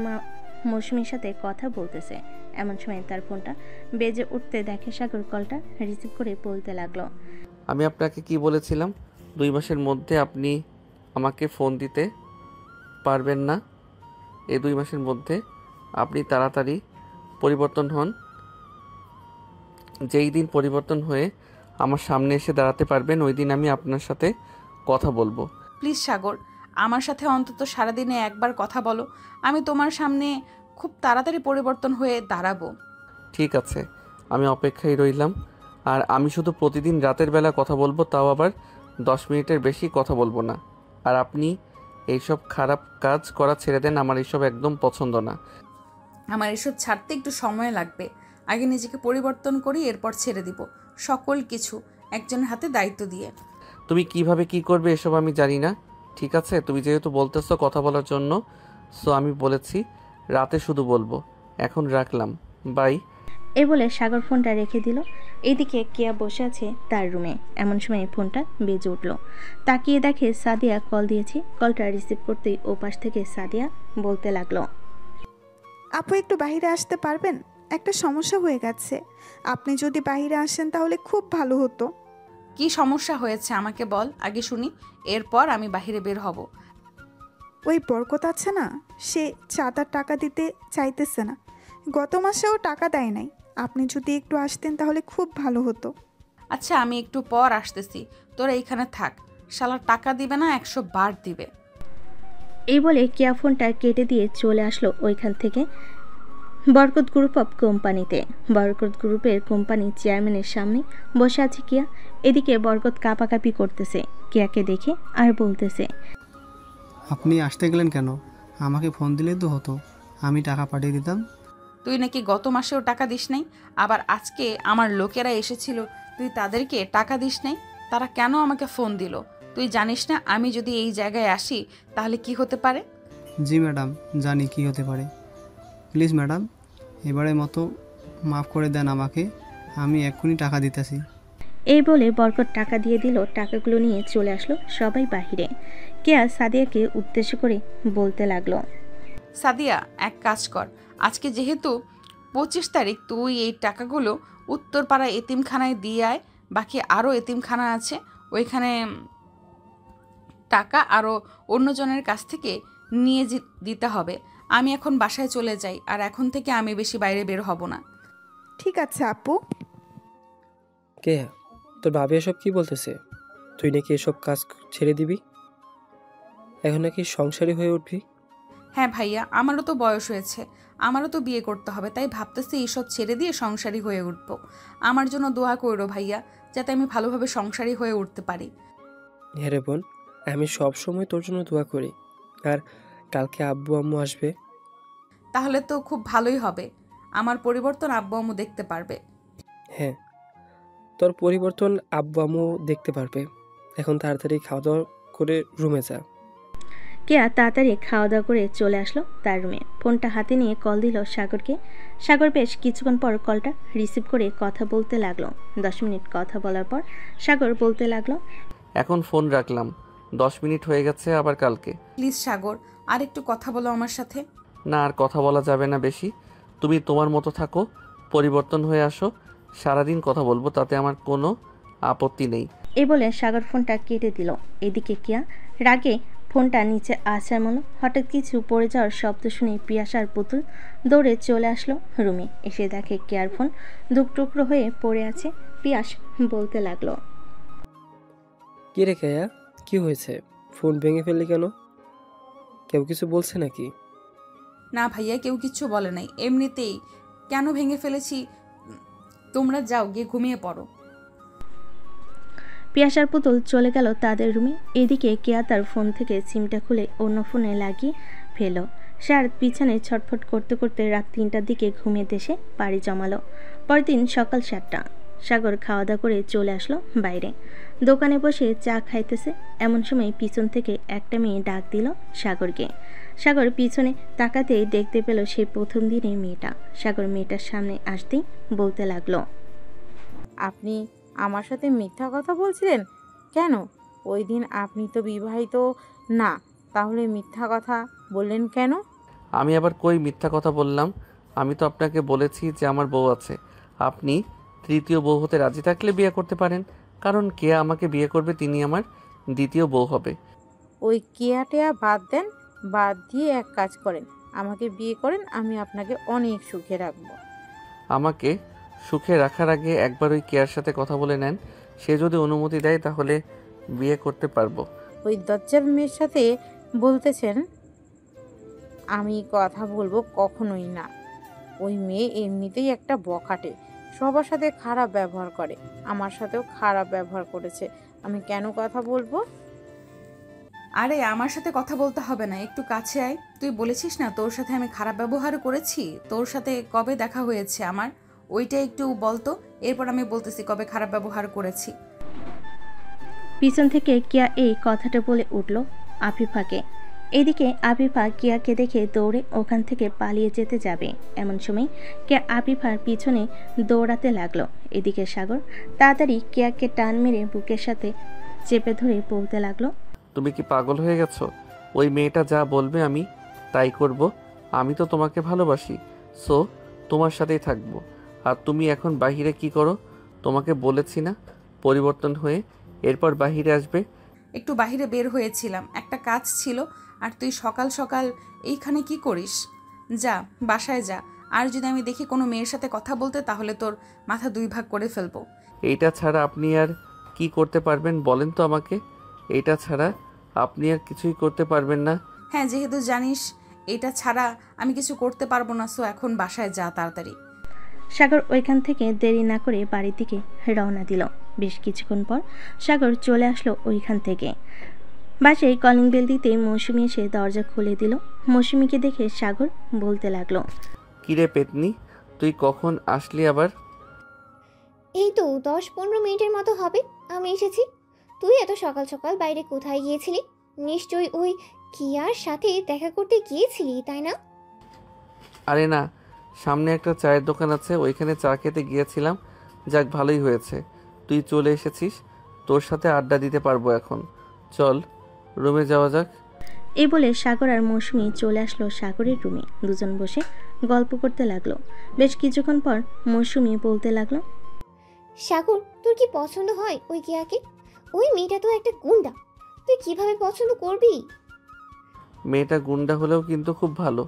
মৌসুমীর সাথে কথা বলতেছে। এমন সময় তার ফোনটা বেজে উঠতে দেখে সাগর কলটা রিসিভ করে বলতে লাগলো, আমি আপনাকে কি বলেছিলাম 2 মাসের মধ্যে আপনি আমাকে ফোন দিতে পারবেন না। এই 2 মাসের মধ্যে আপনি তাড়াতাড়ি পরিবর্তন হন। যেই দিন পরিবর্তন হয়ে আমার সামনে এসে দাঁড়াতে পারবেন ওই দিন আমি আপনার সাথে কথা বলবো। প্লিজ সাগর, আমার সাথে অন্তত সারাদিনে একবার কথা বলো। আমি তোমার সামনে খুব তাড়াতাড়ি পরিবর্তন হয়ে দাঁড়াবো। ঠিক আছে, আমি অপেক্ষায় রইলাম। আর আমি শুধু প্রতিদিন রাতের বেলা কথা বলবো, তাও আবার 10 মিনিটের বেশি কথা বলবো না। আর আপনি এইসব খারাপ কাজ করা ছেড়ে দেন, আমার এইসব একদম পছন্দ না। আমার এসব ছাড়তে একটু সময় লাগবে। আগে নিজেকে পরিবর্তন করি, এরপর ছেড়ে দিব সকল কিছু একজনের হাতে দায়িত্ব দিয়ে। তুমি কিভাবে কি করবে এসব আমি জানি না। ঠিক আছে, তুমি যেহেতু বলতেছো কথা বলার জন্য, সো আমি বলেছি রাতে শুধু বলবো। এখন রাখলাম, বাই। এই বলে সাগর ফোনটা রেখে দিল। এদিকে কেয়া বসে আছে তার রুমে। এমন সময় ফোনটা বেজে উঠল। তাকিয়ে দেখে সাদিয়া কল দিয়েছে। কলটা রিসিভ করতেই ওপাশ থেকে সাদিয়া বলতে লাগলো, আপু একটু বাইরে আসতে পারবেন? একটা সমস্যা হয়ে গেছে, আপনি যদি বাইরে আসেন তাহলে খুব ভালো হতো। কি সমস্যা হয়েছে আমাকে বল আগে শুনি, এরপর আমি বাইরে বের হব। ওই বরকত আছে না, সে চাঁদার টাকা দিতে চাইতেছে না। গত মাসেও টাকা দেয় নাই। আপনি যদি একটু আসতেন তাহলে খুব ভালো হতো। আচ্ছা আমি একটু পর আসতেছি, তোরা এইখানে থাক। শালার টাকা দিবে না, 100 বার দিবে। এই বলে কেয়া ফোনটা কেটে দিয়ে চলে আসলো ওইখান থেকে বরকত গ্রুপ অফ কোম্পানিতে। বরকত গ্রুপের কোম্পানি চেয়ারম্যানের সামনে বসে আছে কেয়া। এদিকে বরকত কাঁপাকাঁপি করতেছে কেয়াকে দেখে আর বলতেছে, আপনি আসতে গেলেন কেন? আমাকে ফোন দিলেই তো হতো, আমি টাকা পাঠিয়ে দিতাম। তুই নাকি গত মাসেও টাকা দিস নাই, আবার আজকে আমার লোকেরা এসেছিল, তুই তাদেরকে টাকা দিস নাই। তারা কেন আমাকে ফোন দিল? তুই জানিস না আমি যদি এই জায়গায় আসি তাহলে কি হতে পারে? জি ম্যাডাম, জানি কি হতে পারে। প্লিজ ম্যাডাম, এবারের মতো মাফ করে দেন আমাকে, আমি এক্ষুনি টাকা দিতেছি। এই বলে বরকত টাকা দিয়ে দিল। টাকাগুলো নিয়ে চলে আসলো সবাই বাহিরে। কেয়া সাদিয়াকে উদ্দেশ্য করে বলতে লাগলো, সাদিয়া এক কাজ কর, আজকে যেহেতু 25 তারিখ, তুই এই টাকাগুলো উত্তরপাড়া এতিমখানায় দিয়ে আয়। বাকি আরও এতিমখানা আছে, ওইখানে টাকা আরও অন্যজনের কাছ থেকে নিয়ে দিতে হবে। আমি এখন বাসায় চলে যাই, আর এখন থেকে আমি বেশি বাইরে বের হব না। ঠিক আছে আপু। কে তোর ভাবি এসব কি বলতেছে? তুই নাকি এসব কাজ ছেড়ে দিবি, এখন নাকি সংসারী হয়ে উঠবি? হ্যাঁ ভাইয়া, আমারও তো বয়স হয়েছে, আমারও তো বিয়ে করতে হবে, তাই ভাবতেছি এইসব ছেড়ে দিয়ে সংসারী হয়ে উঠব। আমার জন্য দোয়া করো ভাইয়া, যাতে আমি ভালোভাবে সংসারী হয়ে উঠতে পারি। হ্যাঁ রে বোন, আমি সব সময় তোর জন্য দোয়া করি। আর কালকে আব্বু আম্মু আসবে। তাহলে তো খুব ভালোই হবে, আমার পরিবর্তন আব্বু আম্মু দেখতে পারবে। হ্যাঁ, তোর পরিবর্তন আব্বু আম্মু দেখতে পারবে। এখন তাড়াতাড়ি খাওয়া দাওয়া করে রুমে যা। কেয়া তাড়াতাড়ি খাওয়া দাওয়া করে চলে আসলো তার রুমে। ফোনটা হাতে নিয়ে কল দিল সাগরকে। সাগর বেশ কিছুক্ষণ পর কলটা রিসিভ করে কথা বলতে লাগলো। 10 মিনিট কথা বলার পর সাগর বলতে লাগলো, এখন ফোন রাখলাম, 10 মিনিট হয়ে গেছে, আবার কালকে। প্লিজ সাগর, আর একটু কথা বলো আমার সাথে। না, আর কথা বলা যাবে না বেশি। তুমি তোমার মতো থাকো, পরিবর্তন হয়ে আসো, সারাদিন কথা বলবো, তাতে আমার কোনো আপত্তি নেই। এই বলে সাগর ফোনটা কেটে দিল। এদিকে কেয়া রাগে ফোনটা নিচে আছাড় মারল। হঠাৎ কিছু পড়ে যাওয়ার শব্দ শুনে পিয়াস আর পুতুল দৌড়ে চলে আসলো রুমে। এসে দেখে কেয়ার ফোন দুকটুকরো হয়ে পড়ে আছে। পিয়াস বলতে লাগলো, কি রে কেয়া, কি হয়েছে? ফোন ভেঙে ফেললি কেন? কেউ কিছু বলছে নাকি? না ভাইয়া, কেউ কিচ্ছু বলে নাই, এমনিতেই। কেন ভেঙে ফেলেছি? তোমরা যাও, গিয়ে ঘুমিয়ে পড়ো। পিয়াস আর পুতুল চলে গেল তাদের রুমে। এদিকে কেয়া তার ফোন থেকে সিমটা খুলে অন্য ফোনে লাগিয়ে ফেল। সে আর পিছনে ছটফট করতে করতে রাত 3টার দিকে ঘুমিয়ে দেশে পাড়ি জমালো। পরদিন সকাল 7টা। সাগর খাওয়া দাওয়া করে চলে আসলো বাইরে। দোকানে বসে চা খাইতেছে। এমন সময় পিছন থেকে একটা মেয়ে ডাক দিল সাগরকে। সাগর পিছনে তাকাতেই দেখতে পেল সেই প্রথম দিনের মেয়েটা। সাগর মেয়েটার সামনে আসতেই বলতে লাগলো, আপনি আমার সাথে মিথ্যা কথা বলছিলেন কেন? ওই দিন আপনি তো বিবাহিত না, তাহলে মিথ্যা কথা বললেন কেন? আমি আবার কই মিথ্যা কথা বললাম? আমি তো আপনাকে বলেছি যে আমার বউ আছে। আপনি তৃতীয় বউ হতে রাজি থাকলে বিয়ে করতে পারেন, কারণ কে আমাকে বিয়ে করবে তিনি আমার দ্বিতীয় বউ হবে। ওই কেয়াটেয়া বাদ দেন, বাদ দিয়ে এক কাজ করেন, আমাকে বিয়ে করেন, আমি আপনাকে অনেক সুখে রাখবো। আমাকে সুখে রাখার আগে একবার ওই কেয়ার সাথে কথা বলে নেন, সে যদি অনুমতি দেয় তাহলে বিয়ে করতে পারবো। ওই দজ্জাল মেয়ের সাথে বলতেছেন আমি কথা বলবো? কখনোই না। ওই মেয়ে এমনিতেই একটা বখাটে, সবার সাথে খারাপ ব্যবহার করে, আমার সাথেও খারাপ ব্যবহার করেছে, আমি কেন কথা বলবো? আরে আমার সাথে কথা বলতে হবে না, একটু কাছে আয়। তুই বলেছিস না তোর সাথে আমি খারাপ ব্যবহার করেছি? তোর সাথে কবে দেখা হয়েছে আমার, ওইটা একটু বলতো, এরপর আমি বলতেছি কবে খারাপ ব্যবহার করেছি। পিছন থেকে কিয়া এই কথাটা বলে উঠল আফিফাকে। এদিকে আফিফা কিয়াকে দেখে দৌড়ে ওখান থেকে পালিয়ে যেতে যাবে। এমন সময় কিয়া আফিফার পিছনে দৌড়াতে লাগলো। এদিকে সাগর তাড়াতাড়ি কিয়াকে টান মেরে বুকের সাথে চেপে ধরে বলতে লাগলো, তুমি কি পাগল হয়ে গেছো? ওই মেয়েটা যা বলবে আমি তাই করব। আমি তো তোমাকে ভালোবাসি, সো তোমার সাথেই থাকবো। আর তুমি এখন বাহিরে কি করো? তোমাকে বলেছি না পরিবর্তন হয়ে এরপর বাহিরে আসবে। একটু বাহিরে বের হয়েছিলাম, একটা কাজ ছিল। আর তুই সকাল সকাল এইখানে কি করিস? যা, বাসায় যা। আর যদি আমি দেখি কোনো মেয়ের সাথে কথা বলতে, তাহলে তোর মাথা 2 ভাগ করে ফেলবো। এইটা ছাড়া আপনি আর কি করতে পারবেন বলেন তো আমাকে? এইটা ছাড়া আপনি আর কিছুই করতে পারবেন না? হ্যাঁ, যেহেতু জানিস এটা ছাড়া আমি কিছু করতে পারবো না, সো এখন বাসায় যা তাড়াতাড়ি। সাগর ওইখান থেকে দেরি না করে বাড়ির দিকে রওনা দিল। বেশ কিছুক্ষণ পর সাগর চলে আসলো ওইখান থেকে। বাসায় কলিং বেল দিতেই মৌসুমি এসে দরজা খুলে দিল। মৌসুমিকে দেখে সাগর বলতে লাগলো, কিরে পেতনি, তুই কখন আসলি আবার? এই তো 10-15 মিনিটের মতো হবে আমি এসেছি। তুই এত সকাল সকাল বাইরে কোথায় গিয়েছিলি? নিশ্চয়ই ওই কিয়ার সাথে দেখা করতে গিয়েছিলি, তাই না? আরে না, সামনে একটা চায়ের দোকান আছে, ওইখানে চা খেতে গিয়েছিলাম। যাক, ভালোই হয়েছে তুই চলে এসেছিস, তোর সাথে আড্ডা দিতে পারবো এখন। চল রুমে যাওয়া যাক। এই বলে সাগর আর মৌসুমি চলে আসলো সাগরের রুমে। দুজন বসে গল্প করতে লাগলো। বেশ কিছুক্ষণ পর মৌসুমি বলতে লাগলো, সাগর, তোর কি পছন্দ হয় ওই কিয়াকে? ওই মেয়েটা তো একটা গুন্ডা, তুই কিভাবে পছন্দ করবি? মেয়েটা গুন্ডা হলেও কিন্তু খুব ভালো,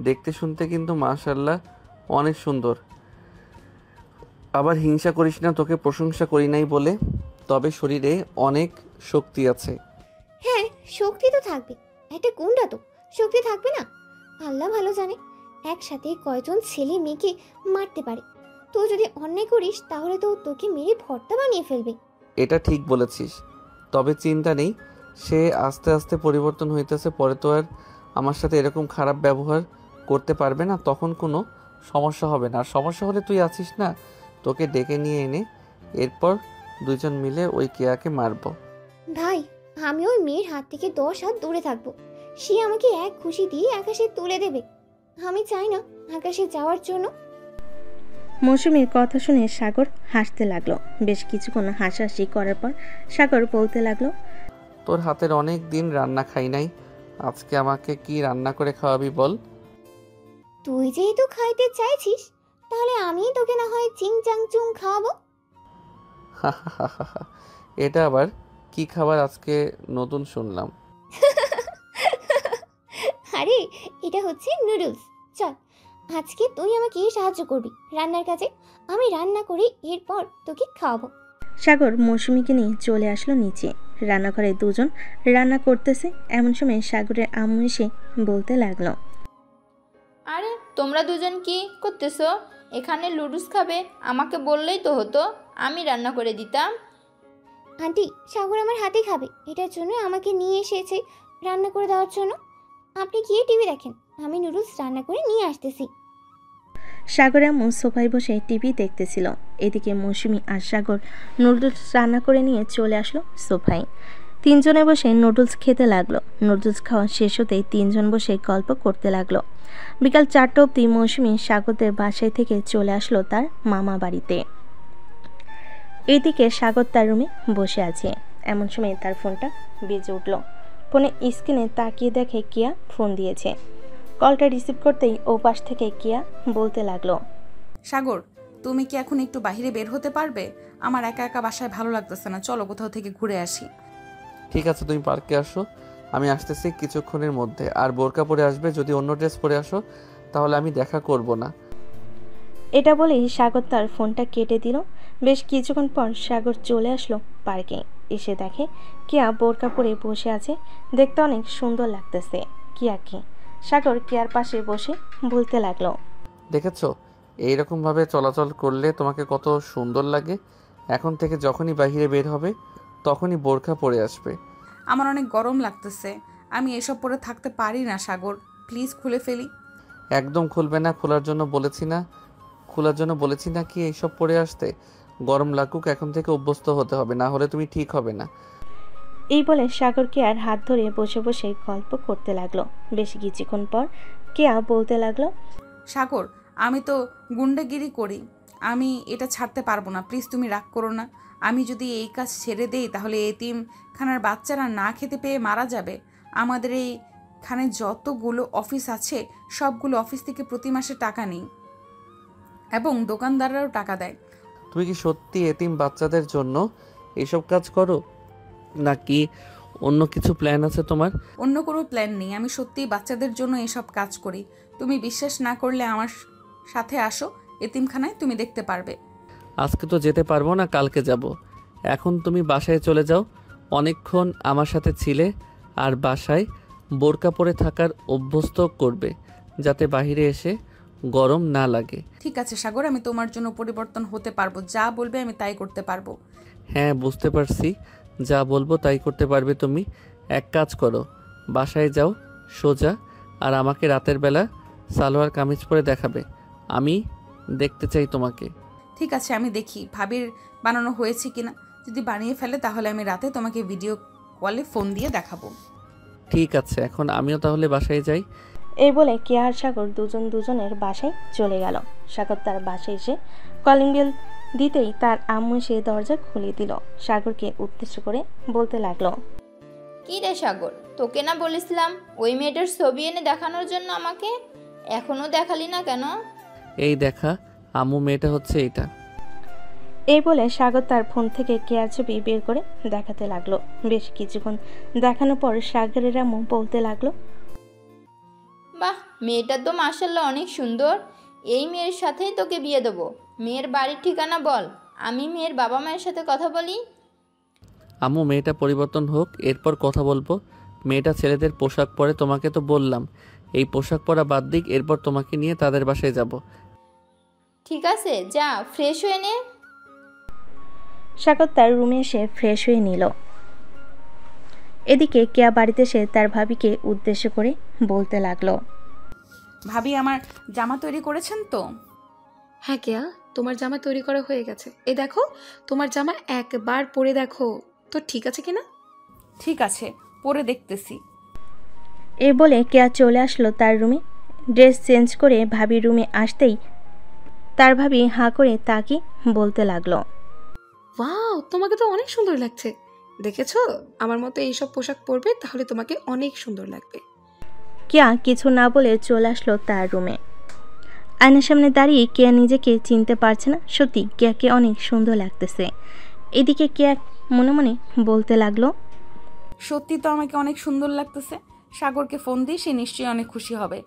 দেখতে শুনতে কিন্তু মাশাআল্লাহ অনেক সুন্দর। আবার হিংসা করিস না, তোকে প্রশংসা করি নাই বলে, তবে শরীরে অনেক শক্তি আছে। হ্যাঁ, শক্তি তো থাকবে, একটা গুন্ডা তো শক্তি থাকবে না? আল্লাহ ভালো জানে একসাথে কয়জন ছেলে মেয়েকে মারতে পারে। তো যদি অন্যায় করিস তাহলে তো তোকে মেরে ভর্তা বানিয়ে ফেলবে। এটা ঠিক বলেছিস, তবে চিন্তা নেই, সে আস্তে আস্তে পরিবর্তন হইতেছে, পরে তো আর আমার সাথে এরকম খারাপ ব্যবহার করতে পারবে না, তখন কোনো সমস্যা হবে না। আর সমস্যা হলে তুই আছিস না, তোকে ডেকে নিয়ে এনে এরপর দুজন মিলে ওই কেয়াকে মারবো। ভাই, আমি ওই মেয়ের হাত থেকে 10 হাত দূরে থাকবো, সে আমাকে এক খুশি দিয়ে আকাশে তুলে দেবে। আমি চাই না আকাশে যাওয়ার জন্য। মৌসুমীর কথা শুনে সাগর হাসতে লাগলো। বেশ কিছুক্ষণ হাসাহাসি করার পর সাগর বলতে লাগলো, তোর হাতের অনেক দিন রান্না খাই নাই, আজকে আমাকে কি রান্না করে খাওয়াবি বল? তুই যেহেতু খাইতে চাইছিস, তাহলে আমি তোকে না হয় চিং চাং চুং খাওয়াবো। এটা আবার কি খাবার আজকে নতুন শুনলাম। আরে এটা হচ্ছে নুডলস। চল আজকে তুই আমাকে সাহায্য করবি রান্নার কাজে, আমি রান্না করে এরপর তোকে খাওয়াবো। সাগর মৌসুমীকে নিয়ে চলে আসলো নিচে। রান্নাঘরে দুজন রান্না করতেছে। এমন সময় সাগরের আম্মু এসে বলতে লাগলো, আরে তোমরা দুজন কি করতেছো এখানে? লুডুস খাবে? আমাকে বললেই তো হতো, আমি রান্না করে দিতাম। আন্টি, সাগর আমার হাতে খাবে, এটার জন্য আমাকে নিয়ে এসেছে রান্না করে দেওয়ার জন্য। আপনি গিয়ে টিভি দেখেন, আমি নুডলস রান্না করে নিয়ে আসতেছি। সাগরের আম্মু সোফায় বসে টিভি দেখতেছিল। এদিকে মৌসুমী আর সাগর নুডলস রান্না করে নিয়ে চলে আসলো সোফায়। তিনজনে বসে নুডলস খেতে লাগলো। নুডলস খাওয়া শেষ হতেই তিনজন বসে গল্প করতে লাগলো। বিকাল 4টা অবধি মৌসুমী সাগরদের বাসায় থেকে চলে আসলো তার মামা বাড়িতে। এইদিকে সাগর তার রুমে বসে আছে। এমন সময় তার ফোনটা বেজে উঠল। ফোনে স্ক্রিনে তাকিয়ে দেখে কিয়া ফোন দিয়েছে। কলটা রিসিভ করতেই ও পাশ থেকে কিয়া বলতে লাগলো, সাগর, তুমি কি এখন একটু বাইরে বের হতে পারবে? আমার একা একা বাসায় ভালো লাগতেছে না, চলো কোথাও থেকে ঘুরে আসি। ঠিক আছে, তুমি পার্কে আসো, আমি আসতেছি কিছুক্ষণের মধ্যে। আর বোরকা পরে আসবে, যদি অন্য ড্রেস পরে আসো তাহলে আমি দেখা করব না। এটা বলেই সাগর তার ফোনটা কেটে দিল। বেশ কিছুক্ষণ পর সাগর চলে আসলো পার্কে। এসে দেখে কিয়া বোরকা পরে বসে আছে। দেখতে অনেক সুন্দর লাগতেছে কিয়াকে। সাগর কিয়ার পাশে বসে বলতে লাগলো, দেখেছো এইরকমভাবে চলাচল করলে তোমাকে কত সুন্দর লাগে। এখন থেকে যখনই বাইরে বের হবে তখনই বোরকা পরে আসবে। আমার অনেক গরম লাগতেছে, আমি এসব পরে থাকতে পারি না সাগর, প্লিজ খুলে ফেলি। একদম খুলবে না, খোলার জন্য বলেছি না কি এইসব পরে আসতে? গরম লাগুক, এখন থেকে অভ্যস্ত হতে হবে, না হলে তুমি ঠিক হবে না। এই বলে সাগর কেয়ার হাত ধরে বসে বসে গল্প করতে লাগলো। বেশ কিছুক্ষণ পর কেয়া বলতে লাগলো, সাগর, আমি তো গুন্ডাগিরি করি, আমি এটা ছাড়তে পারবো না, প্লিজ তুমি রাগ করো না। আমি যদি এই কাজ ছেড়ে দেই তাহলে এতিমখানার বাচ্চারা না খেতে পেয়ে মারা যাবে। আমাদের এইখানে যতগুলো অফিস আছে সবগুলো অফিস থেকে প্রতি মাসে টাকা নিই এবং দোকানদাররাও টাকা দেয়। তুমি কি সত্যি এতিম বাচ্চাদের জন্য এইসব কাজ করো, নাকি অন্য কিছু প্ল্যান আছে তোমার? অন্য কোনো প্ল্যান নেই, আমি সত্যিই বাচ্চাদের জন্য এসব কাজ করি। তুমি বিশ্বাস না করলে আমার সাথে আসো এতিমখানায়, তুমি দেখতে পারবে। আজকে তো যেতে পারবো না, কালকে যাব। এখন তুমি বাসায় চলে যাও, অনেকক্ষণ আমার সাথে ছিলে। আর বাসায় বোরকা পরে থাকার অভ্যস্ত করবে, যাতে বাইরে এসে গরম না লাগে। ঠিক আছে সাগর, আমি তোমার জন্য পরিবর্তন হতে পারবো, যা বলবে আমি তাই করতে পারবো। হ্যাঁ বুঝতে পারছি, যা বলবো তাই করতে পারবে তুমি। এক কাজ করো, বাসায় যাও সোজা, আর আমাকে রাতের বেলা সালোয়ার কামিজ পরে দেখাবে, আমি দেখতে চাই তোমাকে। ঠিক আছে, আমি দেখি ভাবির বানানো হয়েছে কিনা। যদি বানিয়ে ফেলে তাহলে আমি রাতে তোমাকে ভিডিও কলে ফোন দিয়ে দেখাবো। ঠিক আছে, এখন আমিও তাহলে বাসায় যাই। এই বলে কেয়া আর সাগর দুজনের বাসায় চলে গেল। সাগর তার বাসায় এসে কলিং বেল দিতেই তার আম্মু সে দরজা খুলে দিল। সাগরকে উদ্দেশ্য করে বলতে লাগলো, কি রে সাগর, তোকে না বলেছিলাম ওই মেয়েটার ছবি এনে দেখানোর জন্য আমাকে? এখনো দেখালি না কেন? এই দেখা আম্মু, মেয়েটা হচ্ছে এটা। এই বলে সাগর তার ফোন থেকে কেয়ার ছবি বের করে দেখাতে লাগলো। বেশ কিছুক্ষণ দেখানোর পর সাগরের আম্মু বলতে লাগলো, বাহ, মেয়েটা তো মাশাআল্লাহ অনেক সুন্দর। এই মেয়ের সাথেই তোকে বিয়ে দেবো। মেয়ের বাড়ির ঠিকানা বল, আমি মেয়ের বাবা মায়ের সাথে কথা বলি। আম্মু, মেয়েটা পরিবর্তন হোক, এরপর কথা বলবো। মেয়েটা ছেলেদের পোশাক পরে, তোমাকে তো বললাম এই পোশাক পরা বাদ দিক, এরপর তোমাকে নিয়ে তাদের বাসায় যাব। ঠিক আছে, যা ফ্রেশ হয়ে নে। সাগর তার রুমে এসে ফ্রেশ হয়ে নিল। এদিকে কেয়া বাড়িতে এসে তার ভাবিকে উদ্দেশ্য করে বলতে লাগলো, ভাবি, আমার জামা তৈরি করেছেন তো? হ্যাঁ কেয়া, তোমার জামা তৈরি করা হয়ে গেছে। এই দেখো, তোমার জামা একবার পরে দেখো তো ঠিক আছে কিনা। ঠিক আছে, পরে দেখতেছি। এ বলে কেয়া চলে আসলো তার রুমে। ড্রেস চেঞ্জ করে ভাবির রুমে আসতেই তার ভাবি হাঁ করে তাকে বলতে লাগলো, ওয়াও, তোমাকে তো অনেক সুন্দর লাগছে। দেখেছো, আমার মতো এইসব পোশাক পরবে তাহলে তোমাকে অনেক সুন্দর লাগবে। কেয়া কিছু না বলে চলে আসলো তার রুমে। আয়নার সামনে দাঁড়িয়ে কেয়া নিজেকে চিনতে পারছে না। সত্যি কেয়াকে অনেক সুন্দর লাগতেছে। এদিকে কেয়া মনে মনে বলতে লাগলো, সত্যি তো আমাকে অনেক সুন্দর লাগতেছে। সাগরকে ফোন দিই, সে নিশ্চয়ই অনেক খুশি হবে।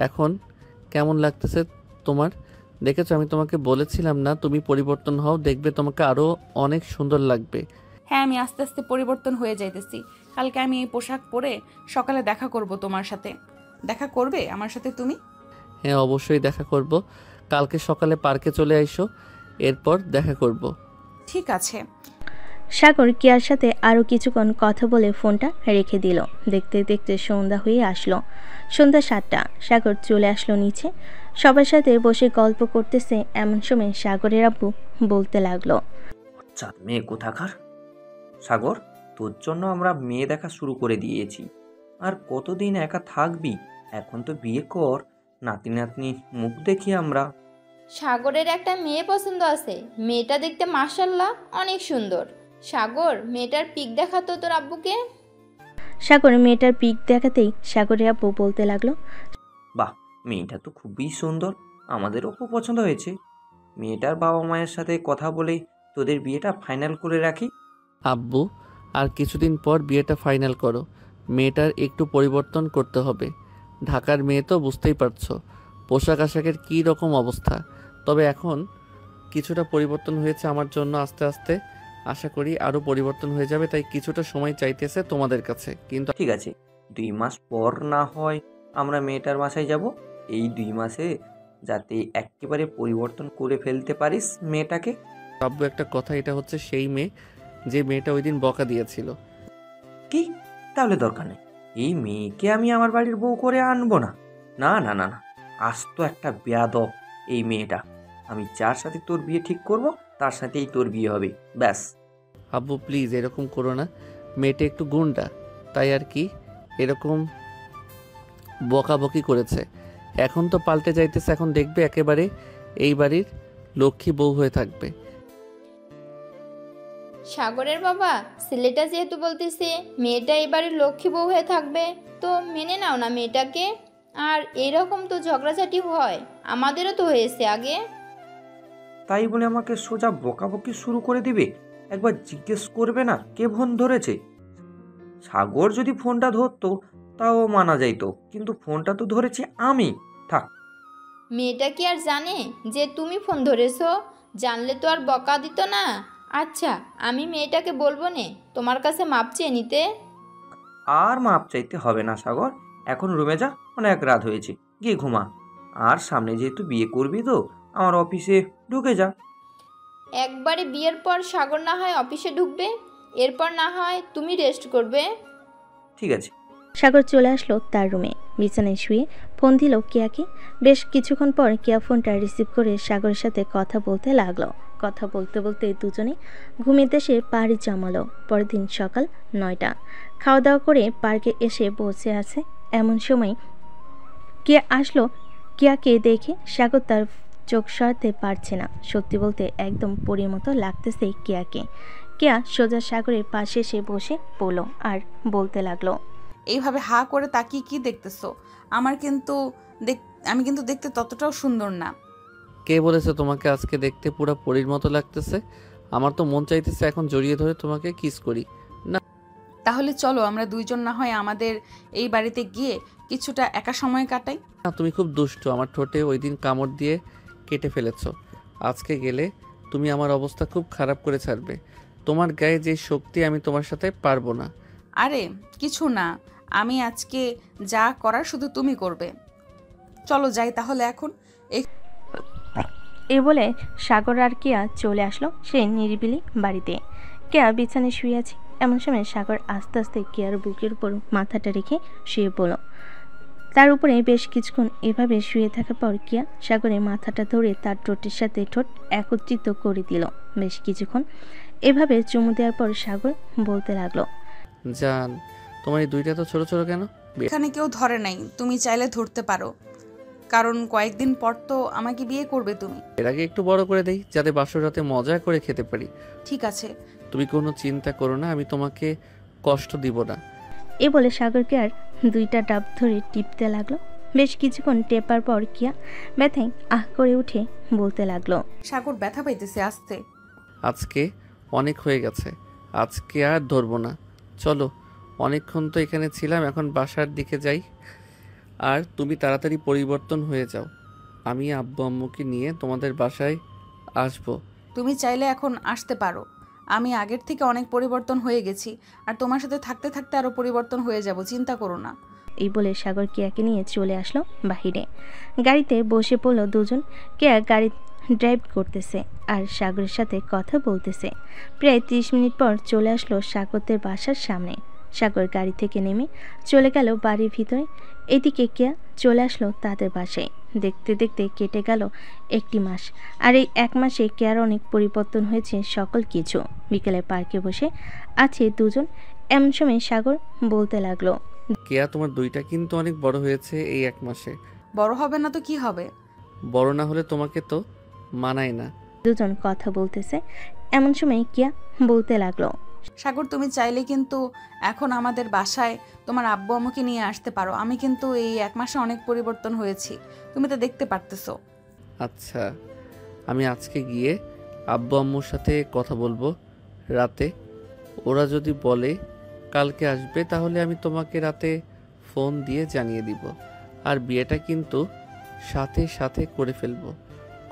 এখন কেমন লাগতেছে তোমার? দেখেছো, আমি তোমাকে বলেছিলাম না তুমি পরিবর্তন হও, দেখবে তোমাকে আরো অনেক সুন্দর লাগবে। হ্যাঁ, আমি আস্তে আস্তে পরিবর্তন হয়ে যাইতেছি। কালকে আমি এই পোশাক পরে সকালে দেখা করব তোমার সাথে। দেখা করবে আমার সাথে তুমি? হ্যাঁ, অবশ্যই দেখা করব। কালকে সকালে পার্কে চলে আইসো, এরপর দেখা করব। ঠিক আছে। সাগর কেয়ার সাথে আরও কিছুক্ষণ কথা বলে ফোনটা রেখে দিল। দেখতে দেখতে সন্ধ্যা হয়ে আসলো। সন্ধ্যা 7টা। সাগর চলে আসলো নিচে। সবার সাথে বসে গল্প করতেছে। এমন সময় সাগরের আব্বু বলতে লাগলো, আচ্ছা মেয়ে কোথাকার। সাগর, তোর জন্য আমরা মেয়ে দেখা শুরু করে দিয়েছি। আর কতদিন একা থাকবি? এখন তো বিয়ে কর, নাতি নাতনি মুখ দেখি আমরা। সাগরের একটা মেয়ে পছন্দ আছে। মেয়েটা দেখতে মাশাল্লাহ অনেক সুন্দর। সাগর, মেয়েটার পিক দেখাতো তোর আব্বুকে। সাগর মেয়েটার পিক দেখাতেই সাগরের আব্বু বলতে লাগলো, বাহ, মেয়েটা তো খুবই সুন্দর, আমাদেরও খুব পছন্দ হয়েছে। মেয়েটার বাবা মায়ের সাথে কথা বলে তোদের বিয়েটা ফাইনাল করে রাখি। আব্বু, আর কিছুদিন পর বিয়েটা ফাইনাল করো। মেয়েটার একটু পরিবর্তন করতে হবে। ঢাকার মেয়ে তো বুঝতেই পারছো, পোশাক আশাকের কী রকম অবস্থা। তবে এখন কিছুটা পরিবর্তন হয়েছে আমার জন্য, আস্তে আস্তে আশা করি আরও পরিবর্তন হয়ে যাবে। তাই কিছুটা সময় চাইতেছে তোমাদের কাছে। কিন্তু ঠিক আছে, 2 মাস পর না হয় আমরা মেয়েটার বাসায় যাব। এই 2 মাসে যাতে একেবারে পরিবর্তন করে ফেলতে পারিস মেয়েটাকে। আব্বু, একটা কথা, এটা হচ্ছে সেই মেয়ে যে মেয়েটা ওই দিন বকা দিয়েছিল। কি? তাহলে দরকার নেই, এই মেয়েকে আমি আমার বাড়ির বউ করে আনবো না। না না না না, আজ তো একটা বেয়াদব এই মেয়েটা। আমি যার সাথে তোর বিয়ে ঠিক করব তার সাথেই তোর বিয়ে হবে, ব্যাস। আব্বু প্লিজ এরকম করো না, মেয়েটা একটু গুন্ডা, তাই আর কি এরকম বকাবকি করেছে। এখন তো পাল্টে যাইতেছে, এখন দেখবে একেবারে এই বাড়ির লক্ষ্মী বউ হয়ে থাকবে। সাগরের বাবা, ছেলেটা যেহেতু বলতেছে মেয়েটা এবারে লক্ষ্মী বউ হয়ে থাকবে, তো মেনে নাও না মেয়েটাকে। আর এইরকম তো ঝগড়াঝাটি হয়, আমাদেরও তো হয়েছে আগে। তাই বলে আমাকে সোজা বকাবকি শুরু করে দিবে? একবার জিজ্ঞেস করবে না কে ফোন ধরেছে? সাগর যদি ফোনটা ধরতো তাও মানা যাইতো, কিন্তু ফোনটা তো ধরেছি আমি। থাক। মেয়েটা কি আর জানে যে তুমি ফোন ধরেছো? জানলে তো আর বকা দিত না। আচ্ছা, আমি মেয়েটাকে বলবো নে তোমার কাছে মাপ চেয়ে নিতে। আর মাপ চাইতে হবে না সাগর, এখন রুমে যা, অনেক রাত হয়েছে, গিয়ে ঘুমা। আর সামনে যেহেতু বিয়ে করবি তো আমার অফিসে ঢুকে যা। একবারে বিয়ের পর সাগর না হয় অফিসে ঢুকবে, এরপর না হয় তুমি রেস্ট করবে। ঠিক আছে। সাগর চলে আসলো তার রুমে। বিছানায় শুয়ে ফোন দিল কেয়াকে। বেশ কিছুক্ষণ পর কেয়া ফোনটা রিসিভ করে সাগরের সাথে কথা বলতে লাগলো। কথা বলতে বলতে দুজনে ঘুমের দেশে পাড়ি জমালো। পরের দিন সকাল 9টা। খাওয়া দাওয়া করে পার্কে এসে বসে আছে। এমন সময় কেয়া আসলো। কেয়াকে দেখে সাগর তার চোখ সরাতে পারছে না। সত্যি বলতে একদম পরীর মতো লাগতেছে কেয়াকে। কেয়া সোজা সাগরের পাশে এসে বসে পড়ল আর বলতে লাগলো, এইভাবে হা করে তাকিয়ে কি দেখতেছো? আমি কিন্তু দেখতে ততটাও সুন্দর না। কে বলেছে তোমাকে আজকে দেখতে পুরো পরীর মতো লাগতেছে? আমার তো মন চাইতেছে এখন জড়িয়ে ধরে তোমাকে কিস করি। না তাহলে চলো আমরা দুইজন না হয় আমাদের এই বাড়িতে গিয়ে কিছুটা একা সময় কাটাই। না, তুমি খুব দুষ্ট। আমার ঠোঁটে ওই দিন কামড় দিয়ে কেটে ফেলেছ। আজকে গেলে তুমি আমার অবস্থা খুব খারাপ করে ছাড়বে। তোমার গায়ে যে শক্তি, আমি তোমার সাথে পারবো না। আরে কিছু না, আমি আজকে যা করার শুধু তুমি করবে। চলো যাই তাহলে এখন। এ বলে সাগর আর কেয়া চলে আসলো সেই নিরিবিলি বাড়িতে। কেয়া বিছানায় শুয়ে আছে। এমন সময় সাগর আস্তে আস্তে কেয়ার বুকের উপর মাথাটা রেখে শুয়ে পড়ল। তার উপরে বেশ কিছুক্ষণ এভাবে শুয়ে থাকার পর কিয়া সাগরের মাথাটা ধরে তার ঠোঁটের সাথে ঠোঁট একত্রিত করে দিল। বেশ কিছুক্ষণ এভাবে চুমু দেওয়ার পর সাগর বলতে লাগলো, জান, তোমার এই দুইটা তো ছোট ছোট কেন? এখানে কেউ ধরে নাই, তুমি চাইলে ধরতে পারো, কারণ কয়েকদিন পর তো আমাকে বিয়ে করবে তুমি। এর আগে একটু বড় করে দেই, যাতে বাসর রাতে মজা করে খেতে পারি। ঠিক আছে। তুমি কোনো চিন্তা করো না, আমি তোমাকে কষ্ট দিব না। এ বলে সাগরকে আর দুইটা ডাব ধরে টিপতে লাগলো। বেশ কিছুক্ষণ টেপার পর কিয়া ব্যথায় আহ করে উঠে বলতে লাগলো, সাগর ব্যথা পাইতেছে, আসতে। আজকে অনেক হয়ে গেছে, আজকে আর ধরবো না। চলো, অনেকক্ষণ তো এখানে ছিলাম, এখন বাসার দিকে যাই। আর তুমি তাড়াতাড়ি পরিবর্তন হয়ে যাও, আমি আব্বু আম্মুকে নিয়ে তোমাদের বাসায় আসবো। তুমি চাইলে এখন আসতে পারো, আমি আগের থেকে অনেক পরিবর্তন হয়ে গেছি, আর তোমার সাথে থাকতে থাকতে আরও পরিবর্তন হয়ে যাব, চিন্তা করো না। এই বলে সাগর কেয়াকে নিয়ে চলে আসলো বাহিরে। গাড়িতে বসে পড়লো দুজন। কেয়া গাড়ি ড্রাইভ করতেছে আর সাগরের সাথে কথা বলতেছে। প্রায় 30 মিনিট পর চলে আসলো সাগরদের বাসার সামনে। সাগর গাড়ি থেকে নেমে চলে গেল বাড়ির ভিতরে। এদিকে কেয়া চলে আসলো তাদের বাসায়। দেখতে দেখতে কেটে গেল 1 মাস, আর এই 1 মাসে কেয়ার অনেক পরিবর্তন হয়েছে সকল কিছু। বিকেলে পার্কে বসে আছে দুজন। এমন সময় সাগর বলতে লাগলো, কেয়া, তোমার দুইটা কিন্তু অনেক বড় হয়েছে এই 1 মাসে। বড় হবে না তো কি হবে? বড় না হলে তোমাকে তো মানায় না। দুজন কথা বলতেছে। এমন সময় কিয়া বলতে লাগলো, সাগর, তুমি চাইলে কিন্তু এখন আমাদের বাসায় তোমার আব্বু আম্মুকে নিয়ে আসতে পারো। আমি কিন্তু এই 1 মাসে অনেক পরিবর্তন হয়েছি, তুমি তো দেখতে পারতেছো। আচ্ছা, আমি আজকে গিয়ে আব্বু আম্মুর সাথে কথা বলবো রাতে। ওরা যদি বলে কালকে আসবে, তাহলে আমি তোমাকে রাতে ফোন দিয়ে জানিয়ে দিব। আর বিয়েটা কিন্তু সাথে সাথে করে ফেলবো,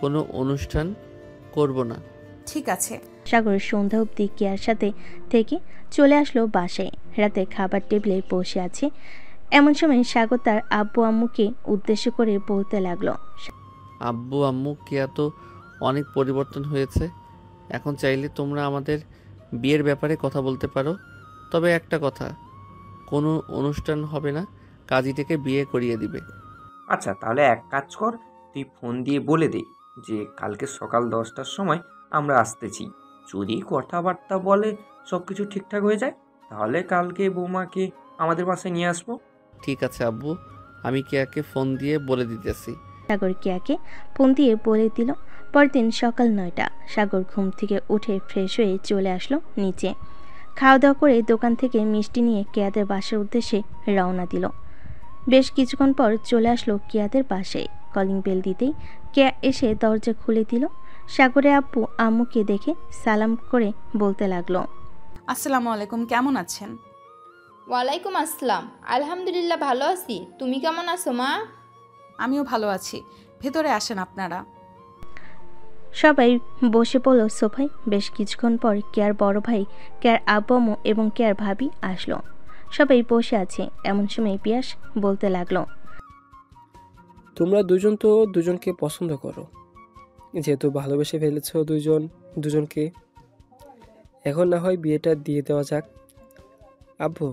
কোনো অনুষ্ঠান করব না। ঠিক আছে। সাগর সন্ধ্যা অবধি কিয়ার সাথে থেকে চলে আসলো বাসায়। রাতে খাবার টেবিলে বসে আছে। এমন সময় সাগর তার আব্বু আম্মুকে উদ্দেশ্য করে বলতে লাগলো, আব্বু আম্মু, কেয়া তো অনেক পরিবর্তন হয়েছে। এখন চাইলে তোমরা আমাদের বিয়ের ব্যাপারে কথা বলতে পারো। তবে একটা কথা, কোনো অনুষ্ঠান হবে না, কাজীটাকে বিয়ে করিয়ে দিবে। আচ্ছা, তাহলে এক কাজ কর, তুই ফোন দিয়ে বলে দে যে কালকে সকাল 10টার সময় আমরা আসতেছি। যদি কথাবার্তা বলে সব কিছু ঠিকঠাক হয়ে যায়, তাহলে কালকে বৌমাকে আমাদের বাসায় নিয়ে আসবো। ঠিক আছে আব্বু, আমি কেয়াকে ফোন দিয়ে বলে দিতেছি। সাগর কিয়াকে ফোন দিয়ে বলে দিল। পরদিন সকাল 9টা। সাগর ঘুম থেকে উঠে ফ্রেশ হয়ে চলে আসলো নিচে। খাওয়া দাওয়া করে দোকান থেকে মিষ্টি নিয়ে কেয়াদের বাসার উদ্দেশ্যে রওনা দিল। বেশ কিছুক্ষণ পর চলে আসলো কেয়াদের বাসায়। কলিং বেল দিতেই কেয়া এসে দরজা খুলে দিল। সাগরের আব্বু আম্মুকে দেখে সালাম করে বলতে লাগলো, আসসালামু আলাইকুম, কেমন আছেন? ওয়ালাইকুম আসসালাম, আলহামদুলিল্লাহ ভালো আছি। তুমি কেমন আছো মা? আমিও ভালো আছি, ভেতরে আসেন আপনারা। সবাই বসে পড়ল সোফায়। বেশ কিছুক্ষণ পর কেয়ার বড় ভাই, কেয়ার আব্বু আম্মু এবং কেয়ার ভাবি আসলো। সবাই বসে আছে। এমন সময় পিয়াস বলতে লাগলো, তোমরা দুজন তো দুজনকে পছন্দ করো, যেহেতু ভালোবেসে ফেলেছ দুজনকে, এখন না হয় বিয়েটা দিয়ে দেওয়া যাক। আব্বু,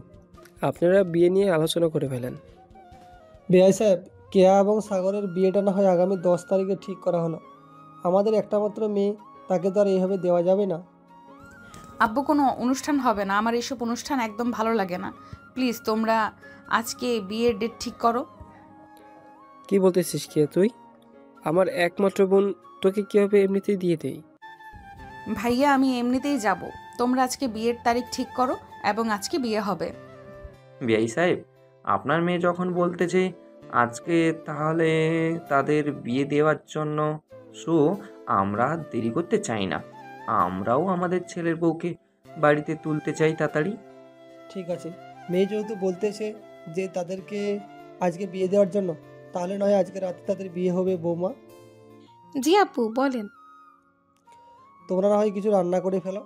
আপনারা বিয়ে নিয়ে আলোচনা করে ফেলেন। বিআই সাহেব, কেয়া এবং সাগরের বিয়েটা না হয় আগামী 10 তারিখে ঠিক করা হলো। আমাদের একটা মাত্র মেয়ে, তাকে তো আর এইভাবে দেওয়া যাবে না। আব্বু, কোনো অনুষ্ঠান হবে না, আমার এসব অনুষ্ঠান একদম ভালো লাগে না। প্লিজ তোমরা আজকে বিয়ের ডেট ঠিক করো। কি বলতেছিস কে তুই? আমার একমাত্র বোন, তোকে কীভাবে এমনিতেই দিয়ে দেই? ভাইয়া, আমি এমনিতেই যাব, তোমরা আজকে বিয়ের তারিখ ঠিক করো এবং আজকে বিয়ে হবে। বিআই সাহেব, আপনার মেয়ে যখন বলতেছে আজকে, তাহলে তাদের বিয়ে দেওয়ার জন্য আমরা দেরি করতে চাই না। আমরাও আমাদের ছেলের বউকে বাড়িতে তুলতে চাই তাড়াতাড়ি। ঠিক আছে, মেয়ে যেহেতু বলতেছে যে তাদেরকে আজকে বিয়ে দেওয়ার জন্য, তাহলে নয় আজকে রাতে তাদের বিয়ে হবে। বৌমা, জি আপু বলেন। তোমরা না হয় কিছু রান্না করে ফেলো,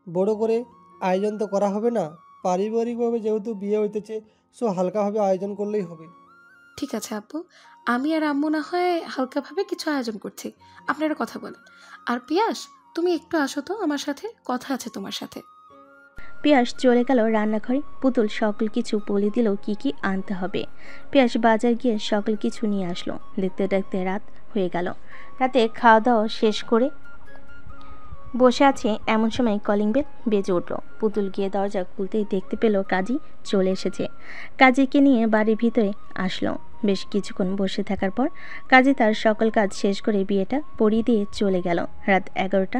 বড় করে আয়োজন তো করা হবে না। পারিবারিকভাবে যেহেতু বিয়ে হইতেছে, হালকাভাবে আয়োজন করলেই হবে। ঠিক আছে আপু, আমি আর আম্মু না হয় হালকাভাবে কিছু আয়োজন করছি, আপনারা কথা বলেন। আর পিয়াস, তুমি একটু আসো তো আমার সাথে, কথা আছে তোমার সাথে। পিয়াস চলে গেল রান্নাঘরে। পুতুল সকল কিছু বলে দিল কি কি আনতে হবে। পিয়াস বাজার গিয়ে সকল কিছু নিয়ে আসলো। দেখতে দেখতে রাত হয়ে গেল। রাতে খাওয়া দাওয়া শেষ করে বসে আছে এমন সময় কলিং বেল বেজে উঠল। পুতুল গিয়ে দরজা খুলতেই দেখতে পেল কাজী চলে এসেছে। কাজীকে নিয়ে বাড়ির ভিতরে আসলো। বেশ কিছুক্ষণ বসে থাকার পর কাজী তার সকল কাজ শেষ করে বিয়েটা পড়িয়ে দিয়ে চলে গেল। রাত 11টা।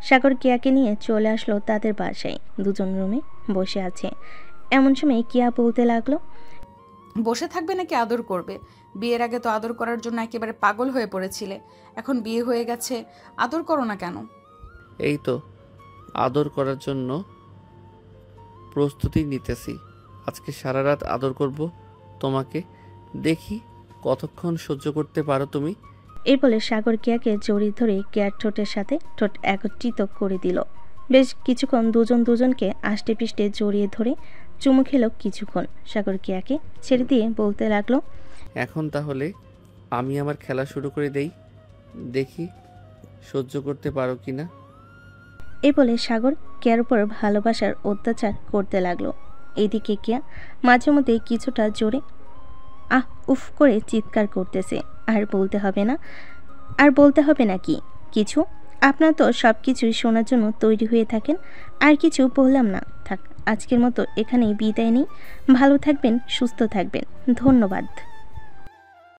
সাগর কিয়াকে নিয়ে চলে আসলো তাদের বাসায়। দুজন রুমে বসে আছে। এমন সময় কিয়া বলতে লাগলো, বসে থাকবে নাকি আদর করবে? বিয়ের আগে তো আদর করার জন্য একেবারে পাগল হয়ে পড়েছিলে, এখন বিয়ে হয়ে গেছে, আদর করো না কেন? এই তো আদর করার জন্য প্রস্তুতি নিতেছি। আজকে সারা রাত আদর করব তোমাকে, দেখি কতক্ষণ সহ্য করতে পারো তুমি। এই বলে সাগর কিয়াকে জড়িয়ে ধরে কিয়ার ঠোঁটের সাথে ঠোঁট একত্রিত করে দিল। বেশ কিছুক্ষণ দুজন দুজনকে আষ্টে পিষ্টে জড়িয়ে ধরে চুমু খেলো কিছুক্ষণ। সাগর কিয়াকে ছেড়ে দিয়ে বলতে লাগলো, এখন তাহলে আমি আমার খেলা শুরু করে দেই, দেখি সহ্য করতে পারো কি না। এই বলে সাগর কিয়ার উপর ভালোবাসার অত্যাচার করতে লাগলো। এইদিকে কিয়া মাঝে মধ্যে কিছুটা জোরে আহ উফ করে চিৎকার করতেছে। আর বলতে হবে না কি কিছু? আপনারা তো সব কিছুই শোনার জন্য তৈরি হয়ে থাকেন। আর কিছু বললাম না, থাক আজকের মতো এখানেই বিদায় নিই। ভালো থাকবেন, সুস্থ থাকবেন, ধন্যবাদ।